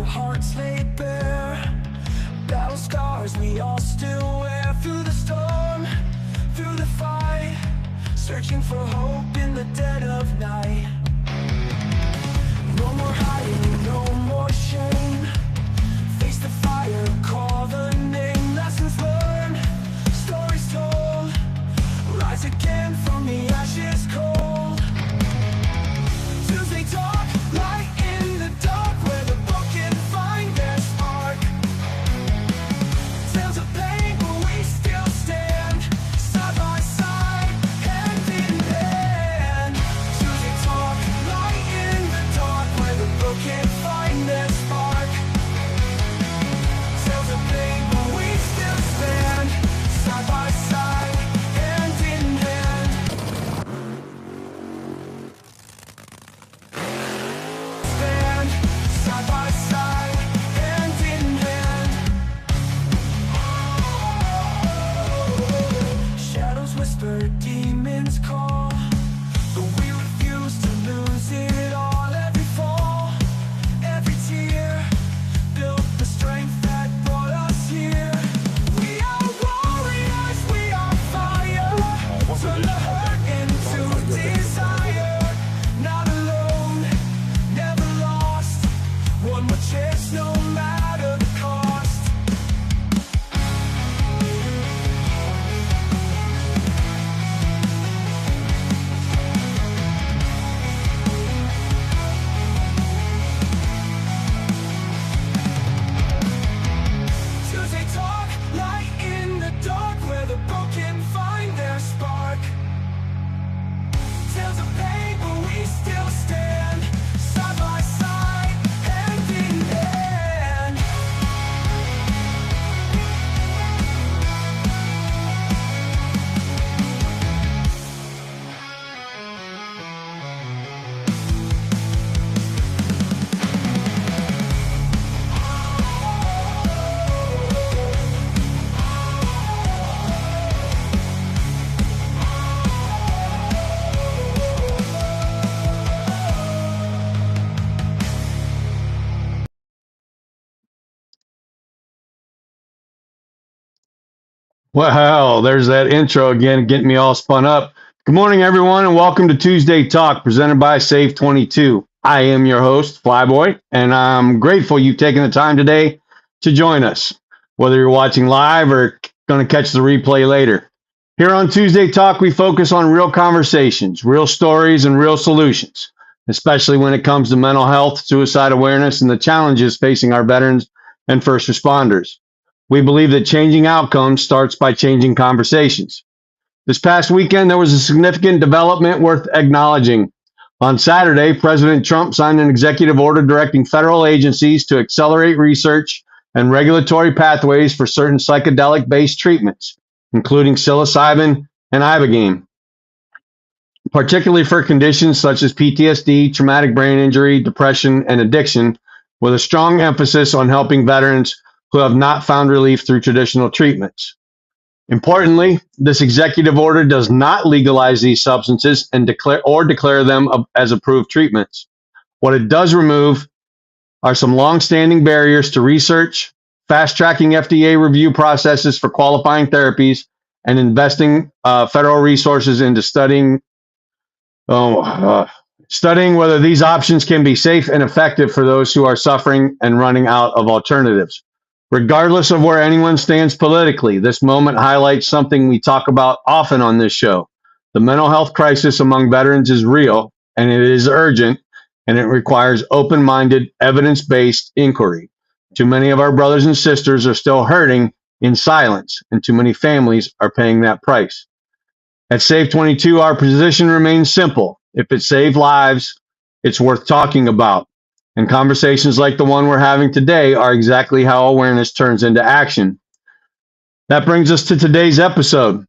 hearts laid bare, battle scars we all still wear. Through the storm, through the fight, searching for hope in the dead of night. No more hiding, no more shame. Face the fire, call the name. Lessons learned, stories told. Rise again from the ashes cold. Tuesday Talk, light in the dark, where the broken find their spark. Tales of pain, but we still stand, side by side, hand in hand. Tuesday Talk, light in the dark, where the broken find their spark. Tales of pain, but we still stand, side by side, hand in hand. Stand side by side, hand in hand. Shadows whisper, demons call, but we refuse to lose it all. Every fall, every tear, built the strength that brought us here. We are warriors, we are fire. Turn the hurt into desire. Not alone, never lost. One more chance, no matter the cost. Tuesday Talk, light in the dark, where the broken find their spark. Tales of pain, but we still stand, side by side, hand in hand. Well, there's that intro again, getting me all spun up. Good morning, everyone, and welcome to Tuesday Talk, presented by Save 22. I am your host, Flyboy, and I'm grateful you've taken the time today to join us, whether you're watching live or going to catch the replay later. Here on Tuesday Talk, we focus on real conversations, real stories, and real solutions, especially when it comes to mental health, suicide awareness, and the challenges facing our veterans and first responders. We believe that changing outcomes starts by changing conversations. This past weekend, there was a significant development worth acknowledging. On Saturday, President Trump signed an executive order directing federal agencies to accelerate research and regulatory pathways for certain psychedelic-based treatments, including psilocybin and ibogaine, particularly for conditions such as PTSD, traumatic brain injury, depression, and addiction, with a strong emphasis on helping veterans who have not found relief through traditional treatments. Importantly, this executive order does not legalize these substances and declare them as approved treatments. What it does remove are some long-standing barriers to research, fast-tracking FDA review processes for qualifying therapies, and investing federal resources into studying whether these options can be safe and effective for those who are suffering and running out of alternatives. Regardless of where anyone stands politically, this moment highlights something we talk about often on this show. The mental health crisis among veterans is real, and it is urgent, and it requires open-minded, evidence-based inquiry. Too many of our brothers and sisters are still hurting in silence, and too many families are paying that price. At Save 22, our position remains simple. If it saves lives, it's worth talking about. And conversations like the one we're having today are exactly how awareness turns into action. That brings us to today's episode.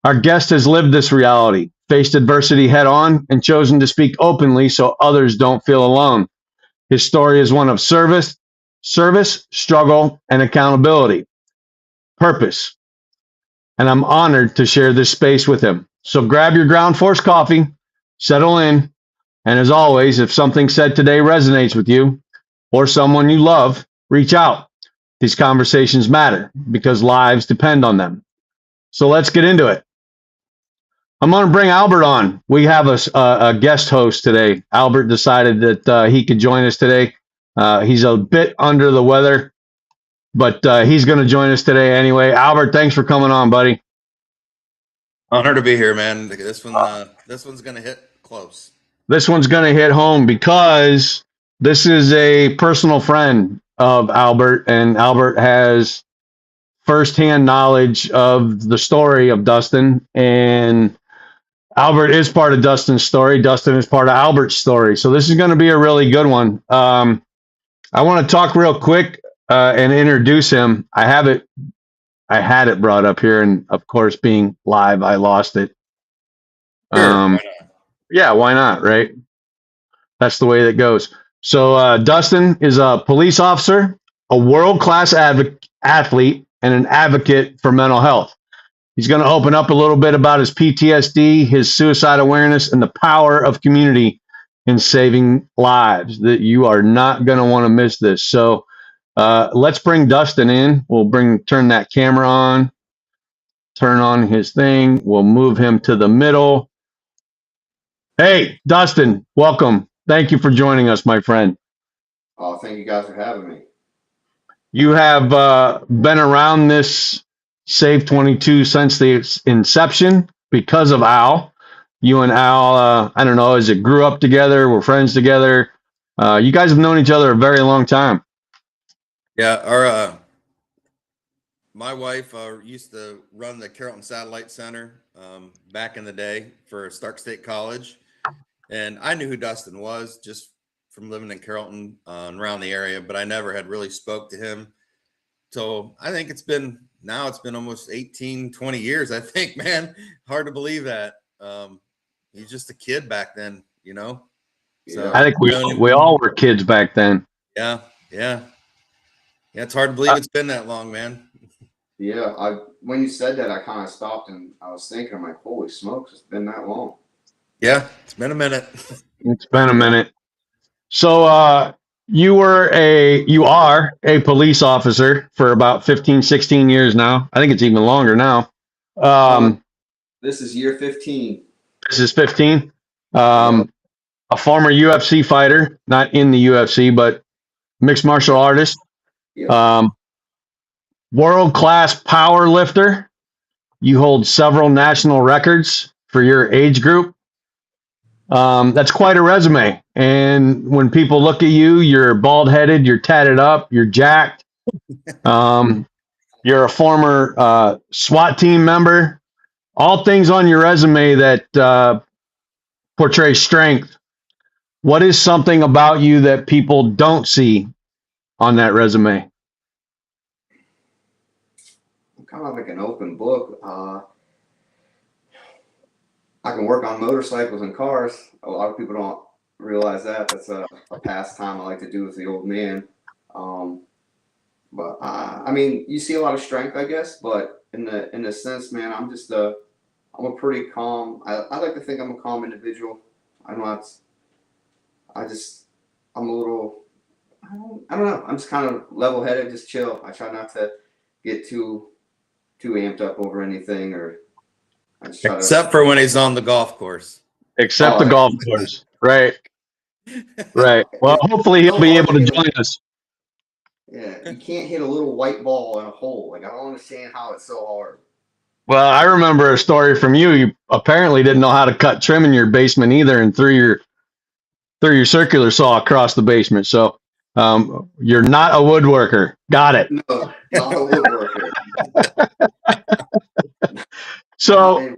Our guest has lived this reality, faced adversity head on, and chosen to speak openly so others don't feel alone. His story is one of service, struggle, and accountability. Purpose. And I'm honored to share this space with him. So grab your Ground Force coffee, settle in, and as always, if something said today resonates with you, or someone you love, reach out. These conversations matter because lives depend on them. So let's get into it. I'm going to bring Albert on. We have a guest host today. Albert decided that he could join us today. He's a bit under the weather, but he's going to join us today anyway. Albert, thanks for coming on, buddy. Honor to be here, man. This one's gonna hit close. This one's going to hit home because this is a personal friend of Albert, and Albert has firsthand knowledge of the story of Dustin. And Albert is part of Dustin's story. Dustin is part of Albert's story. So this is going to be a really good one. I want to talk real quick and introduce him. I had it brought up here, and of course, being live, I lost it. Sure, why not? Yeah, why not, right? That's the way that goes. So Dustin is a police officer, a world-class athlete, and an advocate for mental health. He's going to open up a little bit about his PTSD, his suicide awareness, and the power of community in saving lives. That you are not going to want to miss this. So let's bring Dustin in. We'll turn that camera on, turn on his thing. We'll move him to the middle. Hey, Dustin, welcome. Thank you for joining us, my friend. Oh, thank you guys for having me. You have been around this Save 22 since the inception because of Al. You and Al, I don't know, as it grew up together, were friends together. You guys have known each other a very long time. Yeah, our my wife used to run the Carrollton Satellite Center back in the day for Stark State College, and I knew who Dustin was just from living in Carrollton and around the area, but I never had really spoke to him. So I think it's been almost 18, 20 years, I think, man. Hard to believe that. He's just a kid back then, you know? So I think we all were kids back then. yeah. Yeah, it's hard to believe it's been that long, man. Yeah, when you said that, I kind of stopped and I was thinking, I'm like, holy smokes, it's been that long. Yeah, it's been a minute. It's been a minute. So you are a police officer for about 15, 16 years now. I think it's even longer now. This is year 15. This is 15. A former UFC fighter, not in the UFC, but mixed martial artist. Yep. World-class power lifter. You hold several national records for your age group. That's quite a resume. And when people look at you, you're bald-headed, you're tatted up, you're jacked. You're a former SWAT team member. All things on your resume that portray strength. What is something about you that people don't see on that resume? I'm kind of like an open book. I can work on motorcycles and cars. A lot of people don't realize that. That's a pastime I like to do with the old man. But I mean, you see a lot of strength, I guess. But in the sense, man, I'm a pretty calm. I like to think I'm a calm individual. I'm a little. I don't know. I'm just kind of level-headed, just chill. I try not to get too amped up over anything, or I just try Except for when he's on the golf course. Except the golf course. Right. Right. Well, hopefully he'll be able to join us. Yeah, you can't hit a little white ball in a hole. Like, I don't understand how it's so hard. Well, I remember a story from you. You apparently didn't know how to cut trim in your basement either, and threw your circular saw across the basement. So you're not a woodworker. Got it. No, not a woodworker. So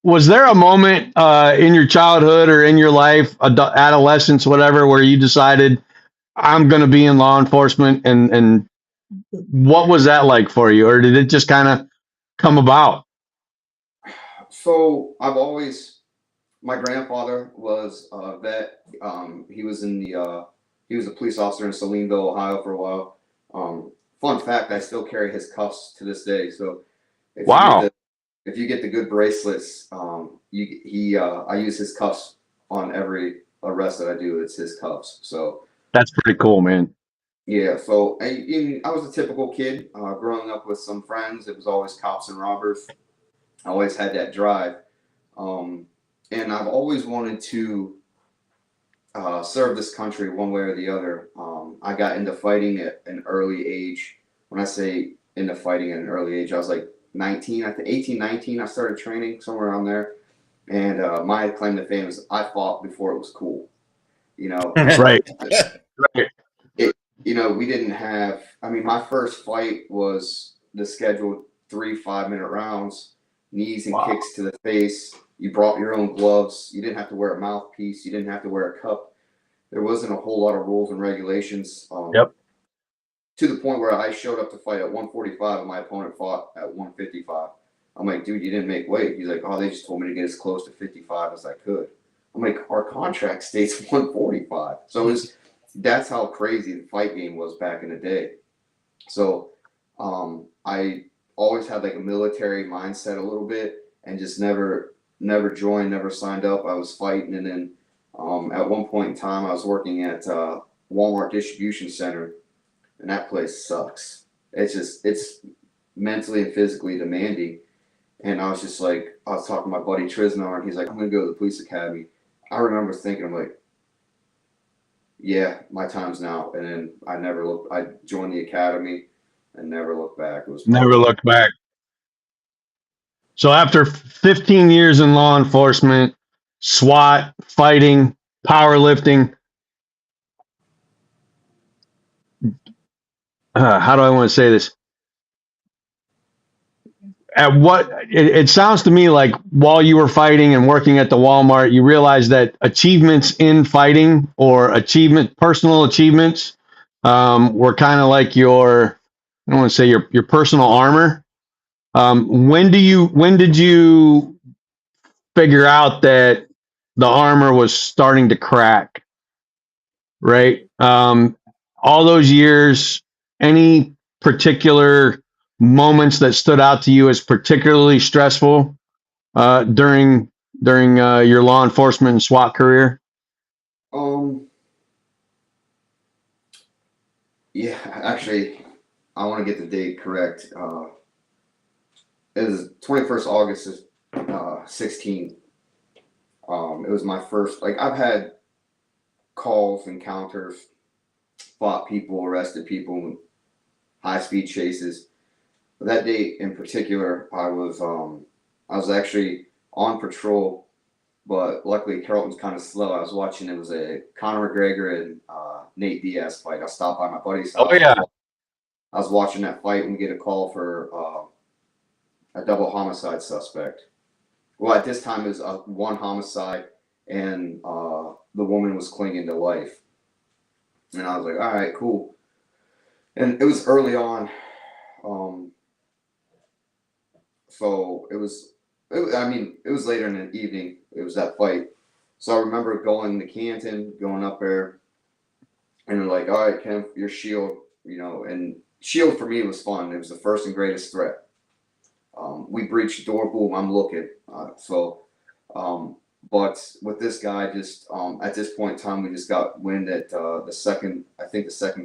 was there a moment in your childhood or in your life, adolescence, whatever, where you decided I'm going to be in law enforcement, and what was that like for you, or did it just kind of come about? So my grandfather was a vet. He was he was a police officer in Salineville, Ohio for a while. Fun fact, I still carry his cuffs to this day. So if you get the good bracelets, I use his cuffs on every arrest that I do. It's his cuffs. So That's pretty cool, man. Yeah, so I was a typical kid growing up with some friends. It was always cops and robbers. I always had that drive, um, and I've always wanted to serve this country one way or the other. I got into fighting at an early age. When I say into fighting at an early age, I was like 19, I think 18, 19. I started training somewhere around there, and my claim to fame is I fought before it was cool. You know, Right. Right. it, we didn't have. I mean, my first fight was the scheduled 3 5 minute rounds, knees and Wow. kicks to the face. You brought your own gloves. You didn't have to wear a mouthpiece. You didn't have to wear a cup. There wasn't a whole lot of rules and regulations. Yep. To the point where I showed up to fight at 145 and my opponent fought at 155. I'm like, dude, you didn't make weight. He's like, oh, they just told me to get as close to 55 as I could. I'm like, our contract states 145. So that's how crazy the fight game was back in the day. So I always had like a military mindset a little bit and just never joined, never signed up. I was fighting, and then at one point in time I was working at Walmart distribution center, and that place sucks. It's mentally and physically demanding. And I was just like, I was talking to my buddy Trisnar, and he's like, I'm gonna go to the police academy. I remember thinking, I'm like, yeah, my time's now. And then I never looked. I joined the academy and never looked back. It was Never probably, looked back. So after 15 years in law enforcement, SWAT, fighting, powerlifting, how do I want to say this? At what it sounds to me like while you were fighting and working at the Walmart, you realized that achievements in fighting or personal achievements, were kind of like I don't want to say your personal armor. When did you figure out that the armor was starting to crack? Right. All those years, any particular moments that stood out to you as particularly stressful during your law enforcement and SWAT career? um, yeah, actually, I want to get the date correct. It was 21st August of 16. It was my first, like, I've had calls, encounters, fought people, arrested people, high speed chases. But that day in particular, I was actually on patrol, but luckily Carrollton's kind of slow. I was watching, it was a Conor McGregor and Nate Diaz fight. I stopped by my buddy's Oh house. yeah. I was watching that fight and we get a call for a double homicide suspect. Well, at this time it was one homicide, and the woman was clinging to life. And I was like, all right, cool. And it was early on. So it was later in the evening. It was that fight. So I remember going to Canton, going up there, and they're like, all right, Kemp, your shield, and shield for me was fun. It was the first and greatest threat. We breached the door, boom, I'm looking. But with this guy, just at this point in time, we just got wind that the second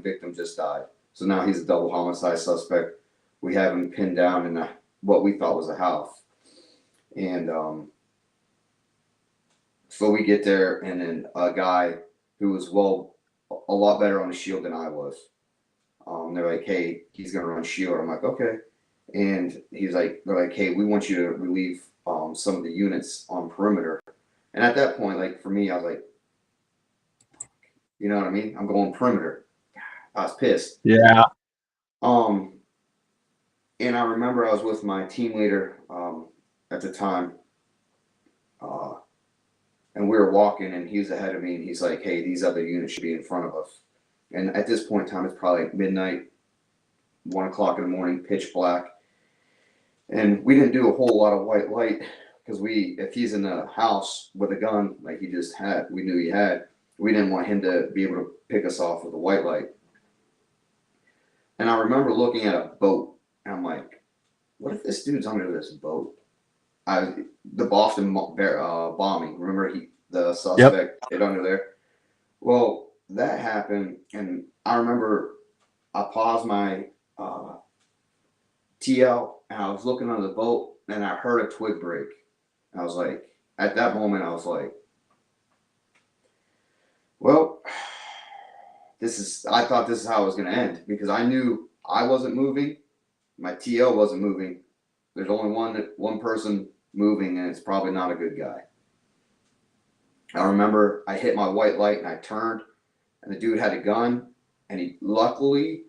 victim just died. So now he's a double homicide suspect. We have him pinned down in what we thought was a house. And so we get there, and then a guy who was a lot better on the shield than I was. They're like, hey, he's going to run shield. I'm like, okay. And they're like, hey, we want you to relieve some of the units on perimeter. And at that point, like for me, I was like, you know what I mean? I'm going perimeter. I was pissed. Yeah. And I remember I was with my team leader at the time, and we were walking, and he was ahead of me, and he's like, hey, these other units should be in front of us. And at this point in time, it's probably like midnight, 1 o'clock in the morning, pitch black. And we didn't do a whole lot of white light because if he's in a house with a gun like we knew he had, we didn't want him to be able to pick us off with a white light. And I remember looking at a boat, and I'm like, what if this dude's under this boat? The Boston bombing, remember the suspect hit under there? Well, that happened, and I remember I paused my TL, and I was looking on the boat, and I heard a twig break. And I was like, at that moment, I was like, well, I thought this is how it was going to end, because I knew I wasn't moving, my TL wasn't moving. There's only one person moving, and it's probably not a good guy. I remember I hit my white light and I turned, and the dude had a gun, and he luckily,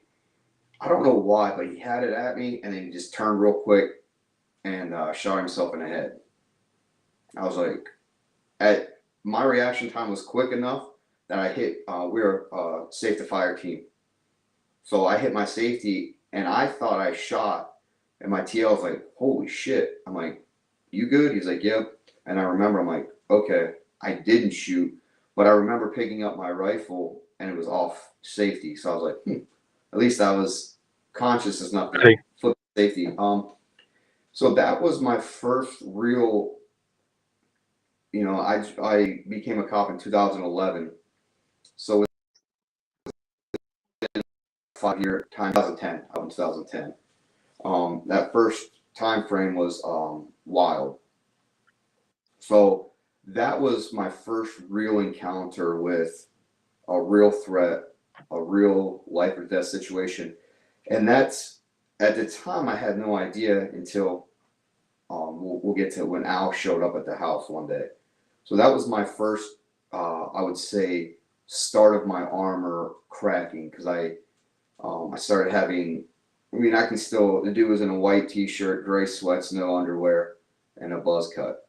I don't know why, but he had it at me, and then he just turned real quick and shot himself in the head. I was like, my reaction time was quick enough that I hit. We're a safe to fire team, so I hit my safety, and I thought I shot, and my TL was like, "Holy shit!" I'm like, "You good?" He's like, "Yep." And I remember, I'm like, "Okay, I didn't shoot," but I remember picking up my rifle, and it was off safety, so I was like, at least I was conscious enough to Right. flip safety. So that was my first real. I became a cop in 2011, so it's 5 year time. 2010, up in 2010. That first time frame was wild. So that was my first real encounter with a real threat, a real life or death situation, and that's at the time I had no idea until we'll get to when Al showed up at the house one day. So that was my first, I would say, start of my armor cracking, because I started having. I mean, I can still. The dude was in a white T-shirt, gray sweats, no underwear, and a buzz cut.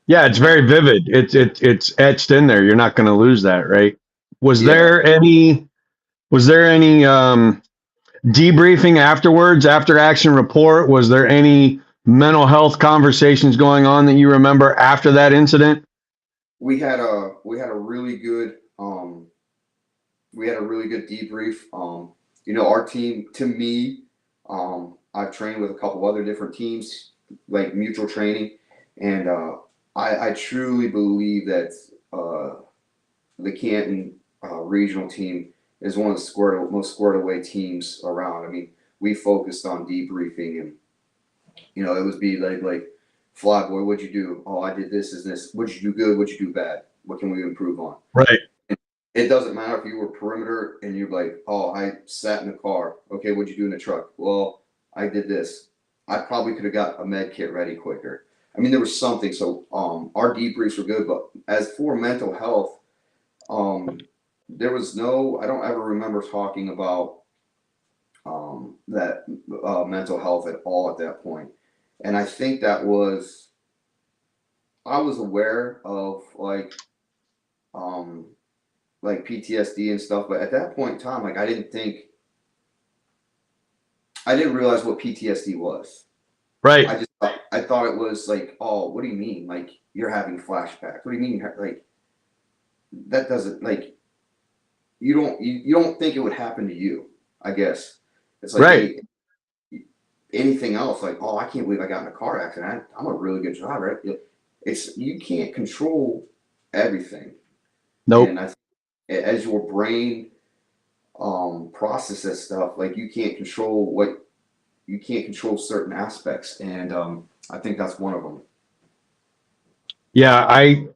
Yeah, it's very vivid. It's etched in there. You're not going to lose that, right? Was Yeah, there any debriefing afterwards, after action report? Was there any mental health conversations going on that you remember after that incident? we had a really good debrief. Our team, to me, I've trained with a couple other different teams, like mutual training, and I truly believe that the Canton regional team is one of the most squared away teams around. I mean, we focused on debriefing, and it would be like, Fly boy, what'd you do? Oh, I did this, is this. What'd you do good? What'd you do bad? What can we improve on? Right. It doesn't matter if you were perimeter and you're like, oh, I sat in the car. Okay, what'd you do in the truck? Well, I did this. I probably could have got a med kit ready quicker. I mean, there was something. So our debriefs were good, but as for mental health, there was no. I don't ever remember talking about that mental health at all at that point, and I think that was. I was aware of um, like PTSD and stuff, but at that point in time, like I didn't realize what PTSD was. Right. I thought it was like, oh, what do you mean? Like you're having flashbacks? What do you mean? Like that doesn't like you don't think it would happen to you? I guess it's like Right. anything else. Like, oh, I can't believe I got in a car accident. I'm a really good driver. It's you can't control everything, Nope. and as your brain processes stuff, like you can't control certain aspects, and I think that's one of them. Yeah, I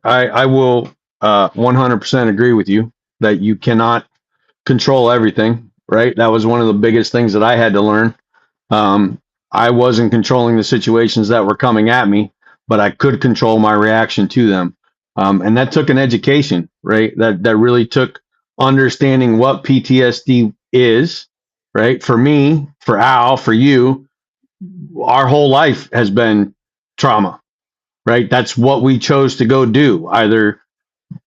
will 100% agree with you that you cannot control everything, right? That was one of the biggest things that I had to learn. Um, I wasn't controlling the situations that were coming at me, but I could control my reaction to them. And that took an education, right? That really took understanding what PTSD is, right? For me, for Al, for you, our whole life has been trauma, right? That's what we chose to go do, either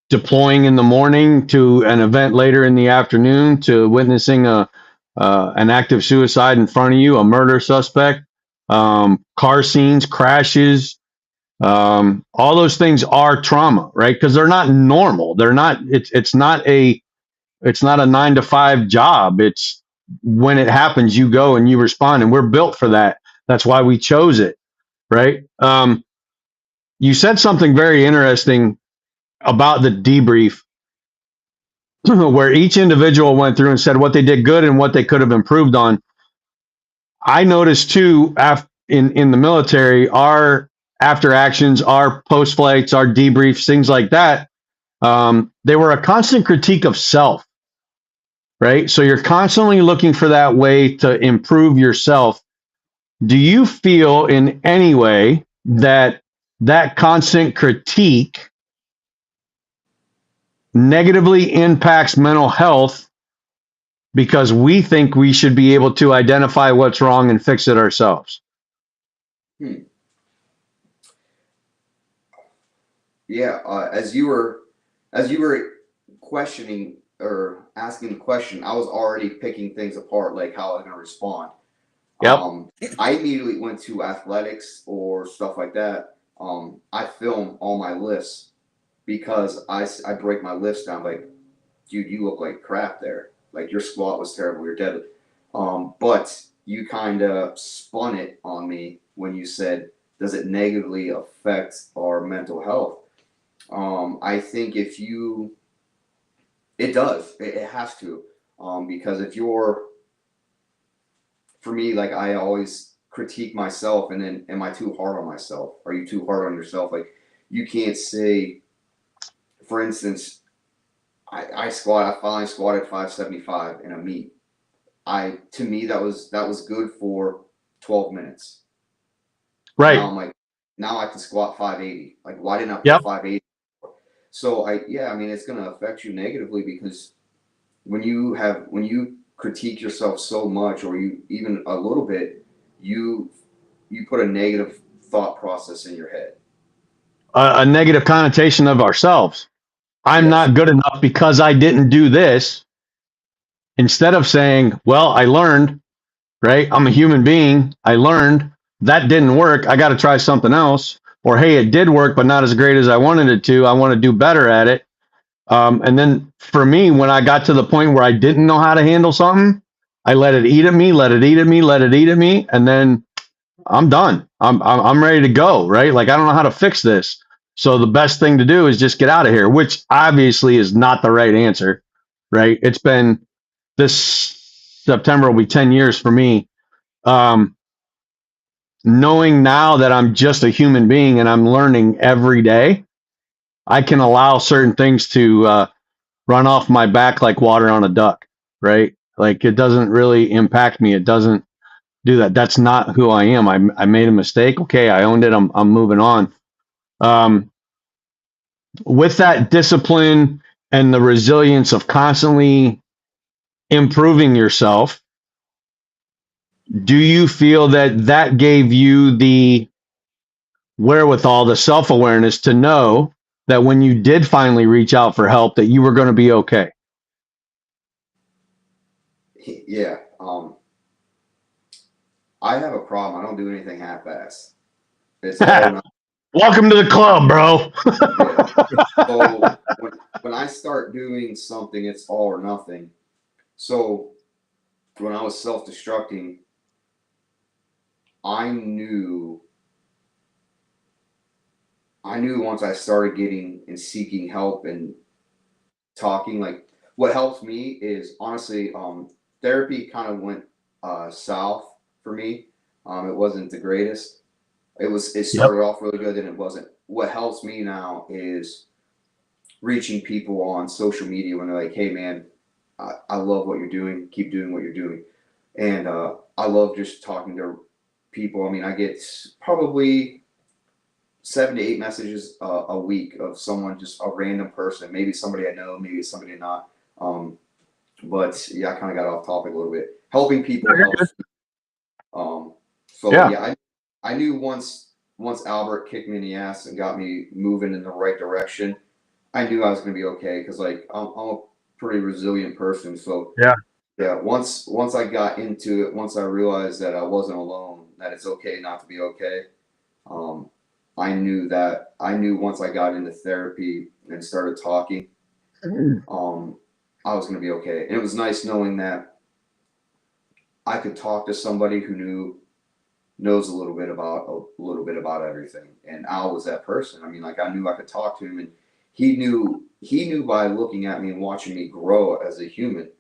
deploying in the morning to an event later in the afternoon to witnessing an active suicide in front of you, a murder suspect, car scenes, crashes, all those things are trauma, right? Because they're not normal. They're not. It's not a 9 to 5 job. It's when it happens, you go and you respond, and we're built for that. That's why we chose it, right? You said something very interesting about the debrief. where each individual went through and said what they did good and what they could have improved on. I noticed too, in the military, our after actions, our post flights, our debriefs, things like that, they were a constant critique of self, right? So you're constantly looking for that way to improve yourself. Do you feel in any way that that constant critique negatively impacts mental health because we think we should be able to identify what's wrong and fix it ourselves? Hmm. Yeah, as you were questioning or asking the question, I was already picking things apart, like how I'm gonna respond. Yep. I immediately went to athletics or stuff like that. I film all my lifts because I break my lifts down. Like, dude, you look like crap there. Like your squat was terrible, your deadlift. But you kind of spun it on me when you said, does it negatively affect our mental health? I think it does. It has to. Because if you're, for me, like I always critique myself, and then am I too hard on myself? Are you too hard on yourself? Like you can't say, for instance, I finally squatted 575 in a meet. To me that was good for 12 minutes. Now Right. I'm like, now I can squat 580. Like why didn't I put Yep. 580? So I mean it's gonna affect you negatively because when you critique yourself so much, or you even a little bit, you you put a negative thought process in your head. A negative connotation of ourselves. I'm Yes. not good enough because I didn't do this. Instead of saying, well, I learned, right? I'm a human being. I learned that didn't work. I got to try something else. Or, hey, it did work, but not as great as I wanted it to. I want to do better at it. And then for me, when I got to the point where I didn't know how to handle something, I let it eat at me, let it eat at me, let it eat at me. And then I'm done. I'm ready to go, right? Like I don't know how to fix this. So the best thing to do is just get out of here, which obviously is not the right answer, right? It's been this September will be 10 years for me. Um, Knowing now that I'm just a human being and I'm learning every day, I can allow certain things to run off my back like water on a duck, right? Like it doesn't really impact me. It doesn't do that. That's not who I am. I made a mistake. Okay, I owned it. I'm moving on. Um, with that discipline and the resilience of constantly improving yourself, do you feel that that gave you the wherewithal, the self awareness to know that when you did finally reach out for help, that you were going to be okay? Yeah. I have a problem. I don't do anything half-ass. It's all or nothing. Welcome to the club, bro. Yeah. So when I start doing something, it's all or nothing. So when I was self-destructing, I knew I knew once I started getting and seeking help and talking, like what helps me is honestly, therapy kind of went south for me. It wasn't the greatest. It Yep. started off really good, and it wasn't. What helps me now is reaching people on social media when they're like, "Hey, man, I love what you're doing. Keep doing what you're doing." And I love just talking to people. I mean, I get probably 7 to 8 messages a week of someone, just a random person, maybe somebody I know, maybe somebody not. Um, but yeah, I kind of got off topic a little bit. Helping people helps. So Yeah. yeah, I knew once Albert kicked me in the ass and got me moving in the right direction, I knew I was going to be okay because like I'm a pretty resilient person. So Yeah. yeah, once I got into it, once I realized that I wasn't alone, that it's okay not to be okay. Um, I knew once I got into therapy and started talking, um, I was going to be okay. And it was nice knowing that I could talk to somebody who knows a little bit about everything. And Al was that person. I mean, like I knew I could talk to him, and he knew by looking at me and watching me grow as a human.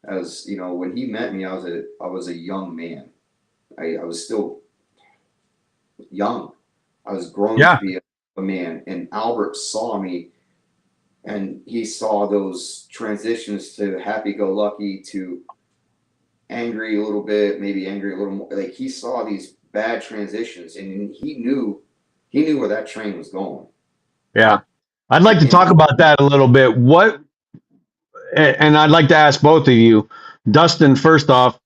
As you know, when he met me, I was a young man. I was still young. I was grown to Yeah. be a man. And Albert saw me, and he saw those transitions to happy-go-lucky to angry a little bit, maybe angry a little more. Like he saw these bad transitions, and he knew where that train was going. Yeah. I'd like to talk And about that a little bit. And I'd like to ask both of you, Dustin, first off,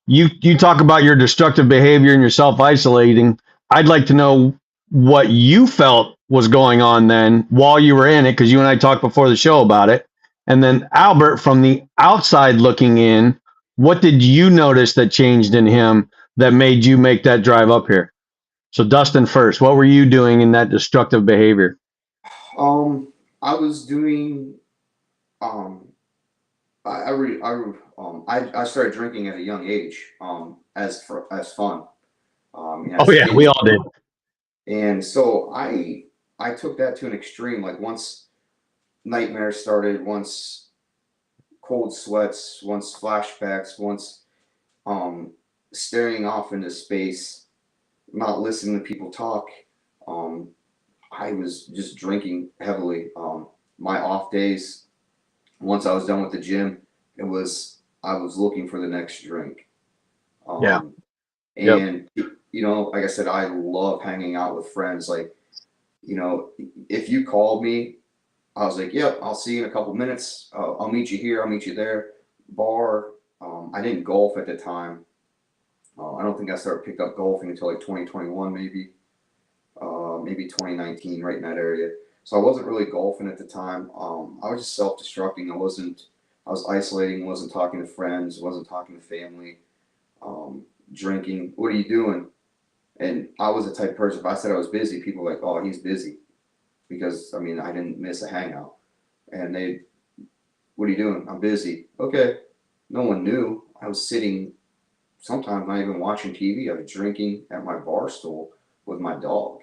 you talk about your destructive behavior and your self-isolating. I'd like to know what you felt was going on then while you were in it, because you and I talked before the show about it. And then Albert, from the outside looking in, what did you notice that changed in him that made you make that drive up here? So Dustin first, what were you doing in that destructive behavior? I was doing um I started drinking at a young age, as fun, Oh as yeah, we kids, all did. and so I took that to an extreme. Like once nightmares started, once cold sweats, once flashbacks, once um staring off into space, not listening to people talk. Um, I was just drinking heavily. My off days, once I was done with the gym, I was looking for the next drink. Yeah. Um, Yep. and like I said, I love hanging out with friends. Like, if you called me, I was like, "Yep, I'll see you in a couple minutes. I'll meet you here. I'll meet you there." Bar. I didn't golf at the time. I don't think I started pick up golfing until like 2021, maybe 2019, right in that area. So I wasn't really golfing at the time. I was just self-destructing. I was isolating, wasn't talking to friends, wasn't talking to family, drinking. What are you doing? And I was the type of person, if I said I was busy, people were like, oh, he's busy. Because, I mean, I didn't miss a hangout. And what are you doing? I'm busy. Okay. No one knew. I was sitting, sometimes not even watching TV. I was drinking at my bar stool with my dog.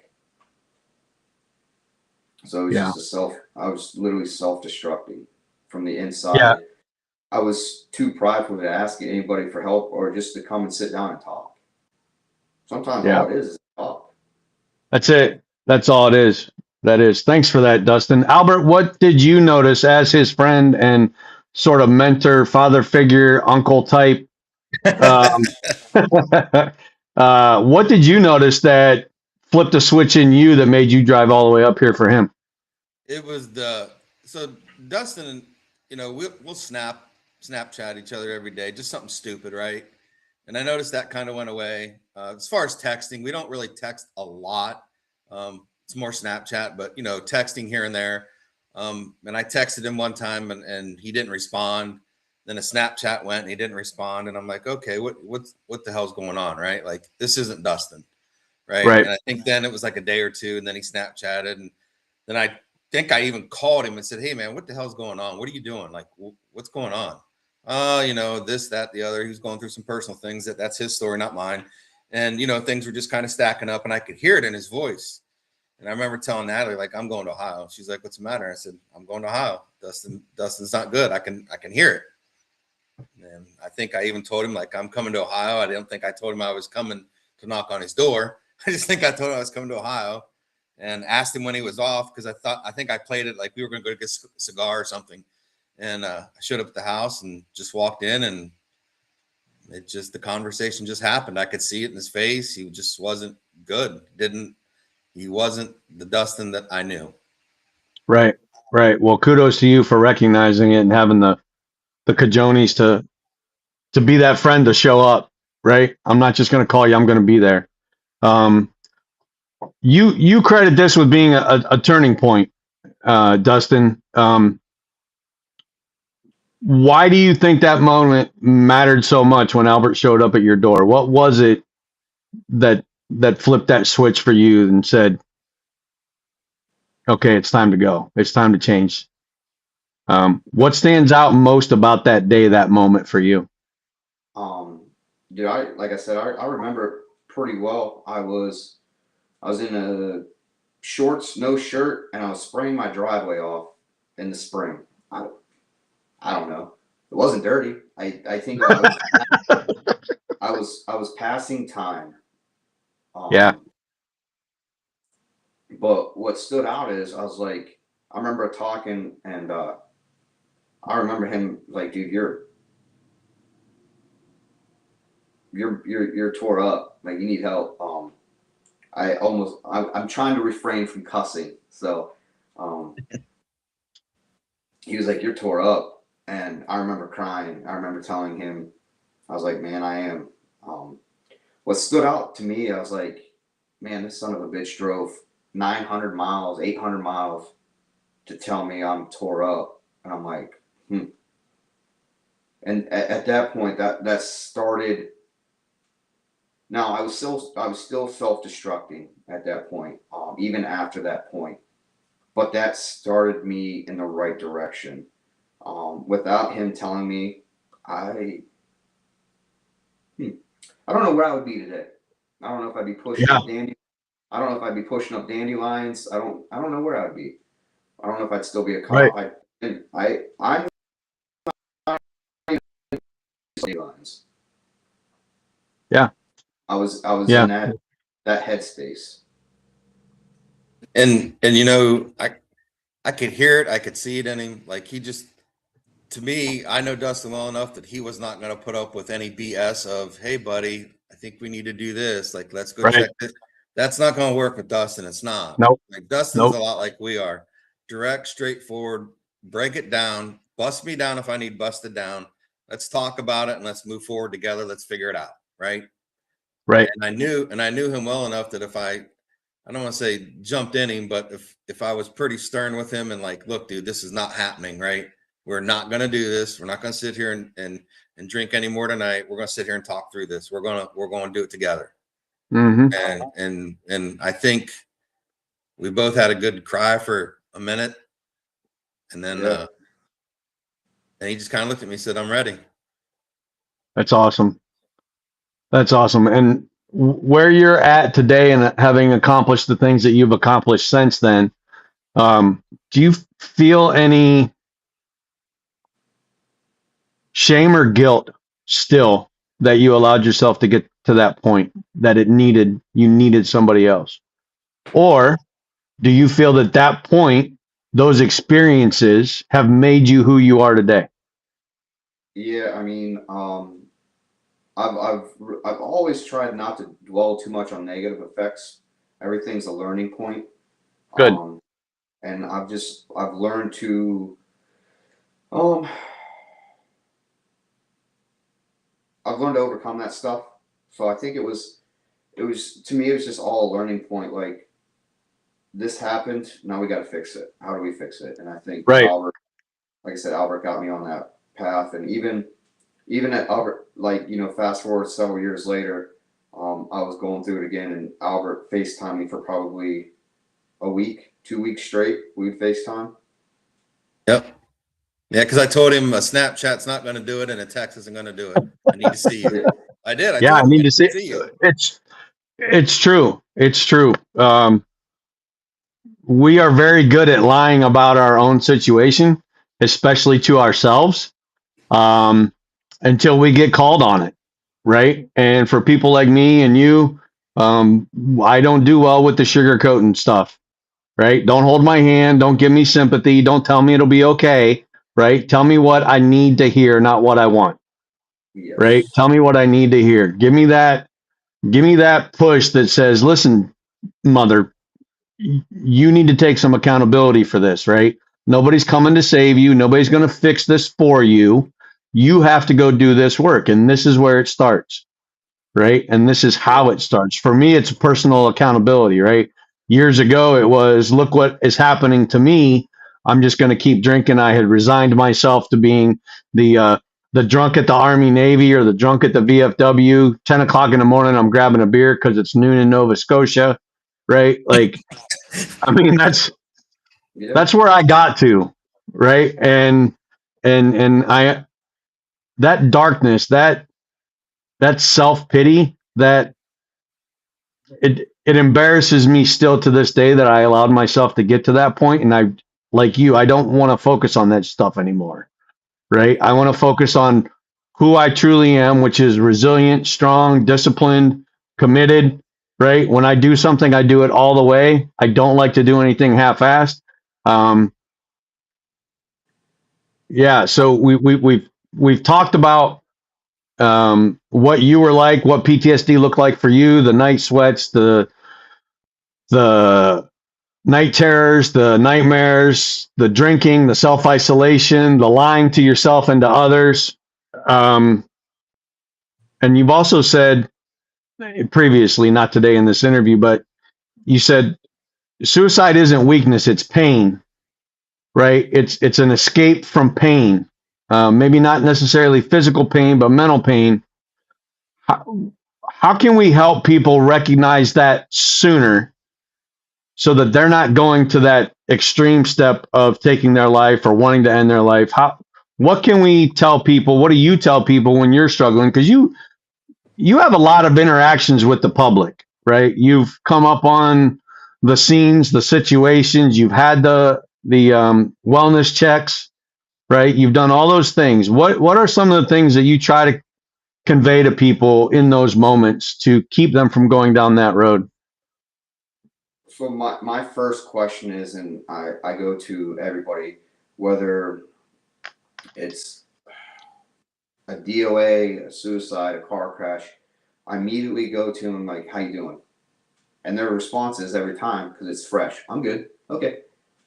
So it was Yeah. just I was literally self-destructing from the Yeah. inside. I was too prideful to ask anybody for help or just to come and sit down and talk. Sometimes Yeah. all it is talk. That's it. That's all it is. That is. Thanks for that, Dustin. Albert, what did you notice as his friend and sort of mentor, father figure, uncle type? Um, what did you notice that flipped a switch in you that made you drive all the way up here for him? It was so Dustin and we'll Snapchat each other every day, just something stupid, right? And I noticed that kind of went away. As far as texting, we don't really text a lot. It's more Snapchat, but texting here and there. And I texted him one time and he didn't respond. Then a Snapchat went and he didn't respond. And I'm like, okay, what the hell's going on, right? Like this isn't Dustin, right? Right. And I think then it was like a day or two, and then he Snapchatted, and then I think I even called him and said, "Hey, man, what the hell's going on? What are you doing? Like, what's going on?" This, that, the other. He was going through some personal things. That's his story, not mine. And things were just kind of stacking up, and I could hear it in his voice. And I remember telling Natalie, like, "I'm going to Ohio." She's like, "What's the matter?" I said, "I'm going to Ohio. Dustin's not good. I can hear it." And I think I even told him, like, I'm coming to Ohio. I don't think I told him I was coming to knock on his door. I just think I told him I was coming to Ohio and asked him when he was off, because I think I played it like we were going to go get a cigar or something. And I showed up at the house and just walked in, and the conversation just happened. I could see it in his face. He just wasn't good. He wasn't the Dustin that I knew. Right. Right. Well, kudos to you for recognizing it and having the cajones to be that friend to show up. Right. I'm not just going to call you. I'm going to be there. Um, you credit this with being a turning point, Dustin. Why do you think that moment mattered so much when Albert showed up at your door? What was it that flipped that switch for you and said, "Okay, it's time to go. It's time to change." What stands out most about that day, that moment for you? Um, Dude, like I said, I remember pretty well. I was in a shorts, no shirt, and I was spraying my driveway off. in the spring. I don't know. It wasn't dirty. I think I was passing time. Yeah. But what stood out is I was like, I remember talking, and I remember him like, dude, you're tore up. Like, you need help. I'm trying to refrain from cussing. So he was like, you're tore up. And I remember crying. I remember telling him, I was like, man, I am. What stood out to me, I was like, man, this son of a bitch drove 900 miles, 800 miles to tell me I'm tore up. And I'm like, And at that point, that started. Now I was still self-destructing at that point, even after that point. But that started me in the right direction. Without him telling me, I don't know where I would be today. I don't know if I'd be pushing Yeah. up I don't know if I'd be pushing up dandelions. I don't know where I'd be. I don't know if I'd still be a Right. cop. I'm dandelions. Yeah. I was Yeah. in that headspace. And you know, I could hear it, I could see it in him. Like, he just, to me, I know Dustin well enough that he was not going to put up with any BS of, hey buddy, I think we need to do this. Like, let's go Right. check this. That's not going to work with Dustin. It's not. Nope. Like, Dustin's a lot like we are. Direct, straightforward, break it down, bust me down if I need busted down. Let's talk about it and let's move forward together. Let's figure it out. Right. Right. And I knew him well enough that if I don't want to say jumped in him, but if I was pretty stern with him and like, look, dude, this is not happening, right? We're not going to do this. We're not going to sit here and drink anymore tonight. We're going to sit here and talk through this. We're going to do it together. Mm-hmm. And I think we both had a good cry for a minute, and then and he just kind of looked at me and said, "I'm ready." That's awesome. That's awesome. And where you're at today and having accomplished the things that you've accomplished since then, do you feel any shame or guilt still that you allowed yourself to get to that point, that you needed somebody else? Or do you feel that point, those experiences have made you who you are today? Yeah, I mean, I've always tried not to dwell too much on negative effects. Everything's a learning point. Good. And I've learned to I've learned to overcome that stuff. So I think it was to me, it was just all a learning point. Like, this happened, now we got to fix it. How do we fix it? And I think Right. Albert, like I said, Albert got me on that path. And even at Albert, like, fast forward several years later, I was going through it again, and Albert FaceTimed me for probably a week, 2 weeks straight. We'd FaceTime. Yep. Yeah, because I told him a Snapchat's not going to do it and a text isn't going to do it. I need to see you. I did. I I told him need to see you. It's true. It's true. We are very good at lying about our own situation, especially to ourselves, until we get called on it, right? And for people like me and you, I don't do well with the sugarcoating stuff, right? Don't hold my hand. Don't give me sympathy. Don't tell me it'll be okay, right? Tell me what I need to hear, not what I want, Yes. right? Tell me what I need to hear. Give me that push that says, listen, mother, you need to take some accountability for this, right? Nobody's coming to save you. Nobody's going to fix this for you. You have to go do this work. And this is where it starts, right? And this is how it starts. For me, it's personal accountability, right? Years ago, it was, look what is happening to me. I'm just going to keep drinking. I had resigned myself to being the drunk at the Army Navy or the drunk at the VFW. 10 o'clock in the morning, I'm grabbing a beer because it's noon in Nova Scotia, right? Like, I mean, that's where I got to, right? And I, that darkness, that self-pity, that it embarrasses me still to this day that I allowed myself to get to that point. And like you. I don't want to focus on that stuff anymore, right? I want to focus on who I truly am, which is resilient, strong, disciplined, committed, right? When I do something, I do it all the way. I don't like to do anything half-assed. Um, yeah, so we've talked about what you were like, what PTSD looked like for you, the night sweats, the night terrors, the nightmares, the drinking, the self isolation, the lying to yourself and to others. Um, and you've also said previously, not today in this interview, but you said suicide isn't weakness; it's pain, right? It's an escape from pain. Maybe not necessarily physical pain, but mental pain. How can we help people recognize that sooner so that they're not going to that extreme step of taking their life or wanting to end their life? What can we tell people? What do you tell people when you're struggling? Because you have a lot of interactions with the public, right? You've come up on the scenes, the situations. You've had the wellness checks, right? You've done all those things. What are some of the things that you try to convey to people in those moments to keep them from going down that road? So my first question is, and I go to everybody, whether it's a DOA, a suicide, a car crash, I immediately go to them like, how you doing? And their response is every time, because it's fresh, I'm good. Okay.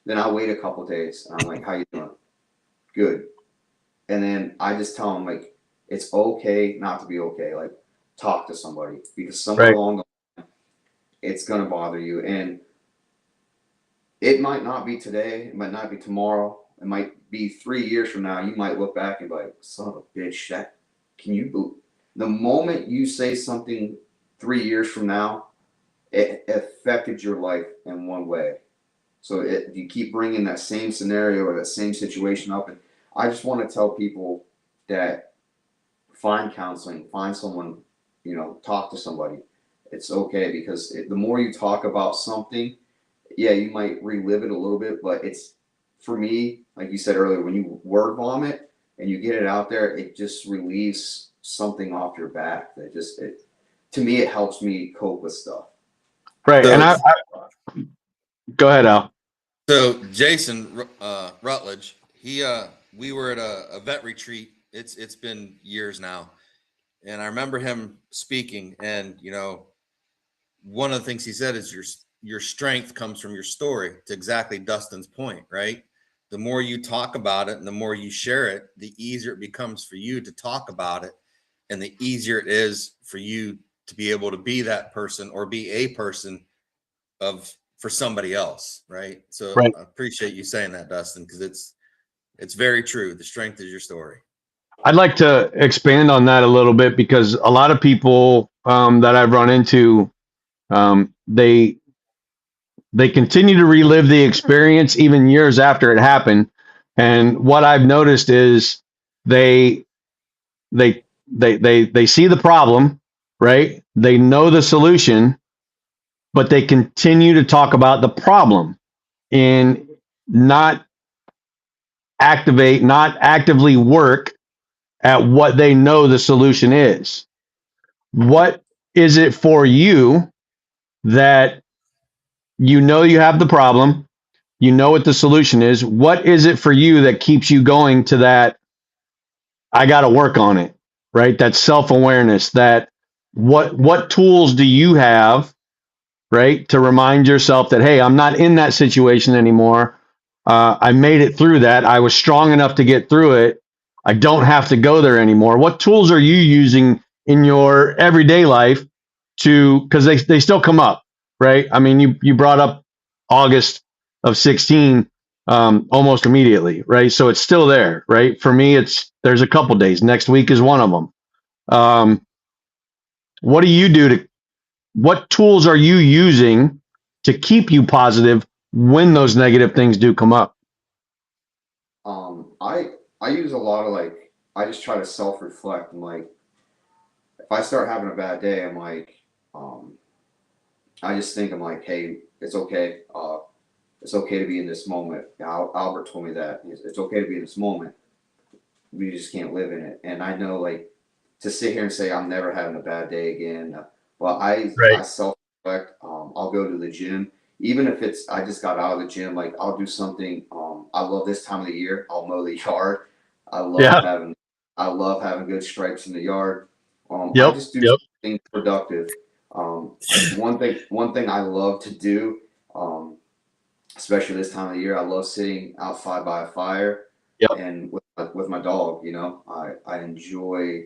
Then I'll wait a couple days and I'm like, how you doing? Good. And then I just tell them like, it's okay not to be okay. Like, talk to somebody, because somewhere Right. along the line, it's gonna bother you. And it might not be today, it might not be tomorrow, it might be 3 years from now. You might look back and be like, son of a bitch, that can you believe? The moment you say something 3 years from now, it affected your life in one way. So you keep bringing that same scenario or that same situation up. And I just want to tell people that find counseling, find someone, talk to somebody. It's okay, because the more you talk about something, yeah, you might relive it a little bit, but it's, for me, like you said earlier, when you word vomit and you get it out there, it just relieves something off your back. To me, it helps me cope with stuff. Right. And So, go ahead, Al. so Jason Rutledge, we were at a vet retreat. It's been years now, and I remember him speaking. And one of the things he said is your strength comes from your story. To exactly Dustin's point, right? The more you talk about it and the more you share it, the easier it becomes for you to talk about it, and the easier it is for you to be able to be that person or be a person for somebody else, right? So Right. I appreciate you saying that, Dustin, because it's very true. The strength is your story. I'd like to expand on that a little bit because a lot of people that I've run into, they continue to relive the experience even years after it happened. And what I've noticed is they they they see the problem, right? They know the solution, but they continue to talk about the problem and not not actively work at what they know the solution is. What is it for you that you know you have the problem? You know what the solution is. What is it for you that keeps you going to that? I got to work on it, right? That self awareness. That what tools do you have, right, to remind yourself that, hey, I'm not in that situation anymore. I made it through that. I was strong enough to get through it. I don't have to go there anymore. What tools are you using in your everyday life because they still come up, right? I mean, you brought up August of 16 almost immediately, right? So it's still there, right? For me, there's a couple days. Next week is one of them. What do you do what tools are you using to keep you positive when those negative things do come up? I use a lot of, like, I just try to self reflect. I'm like, if I start having a bad day, I'm like, I just think, I'm like, hey, it's okay. it's okay to be in this moment. Albert told me that it's okay to be in this moment. We just can't live in it. And I know, like, to sit here and say I'm never having a bad day again. Well, I Right. self reflect. I'll go to the gym, even if it's I just got out of the gym. Like, I'll do something. I love this time of the year. I'll mow the yard. I love Yeah. having I love having good stripes in the yard. I Yep. just do Yep. something productive. One thing I love to do, especially this time of the year, I love sitting outside by a fire Yep. and with my dog. I enjoy.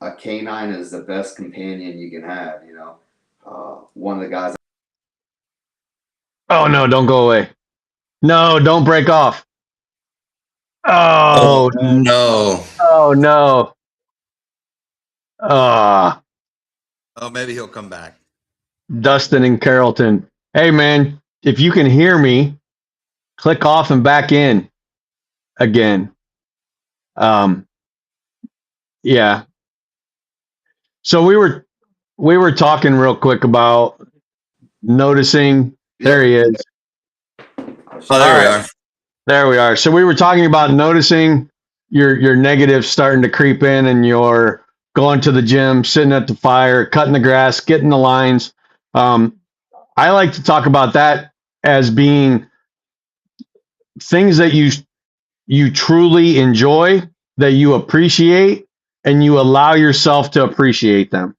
A canine is the best companion you can have. One of the guys. Oh no, don't go away. No, don't break off. Oh Oh, no. oh no. Ah, Oh, maybe he'll come back. Dustin and Carrollton. Hey man, if you can hear me, click off and back in again. Um, yeah. So we were talking real quick about noticing. There Yep. he is. Oh, All there we right, are. there we are. So we were talking about noticing your negatives starting to creep in, and you're going to the gym, sitting at the fire, cutting the grass, getting the lines. Um, I like to talk about that as being things that you truly enjoy, that you appreciate, and you allow yourself to appreciate them,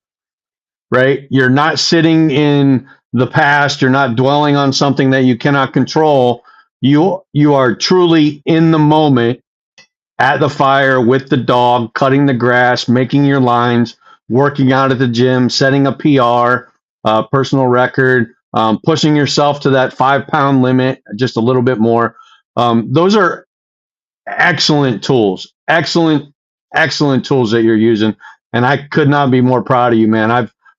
right? You're not sitting in the past, you're not dwelling on something that you cannot control. You are truly in the moment at the fire with the dog, cutting the grass, making your lines, working out at the gym, setting a PR, personal record, pushing yourself to that 5 pound limit, just a little bit more. Those are excellent tools, excellent tools that you're using, and I could not be more proud of you, man.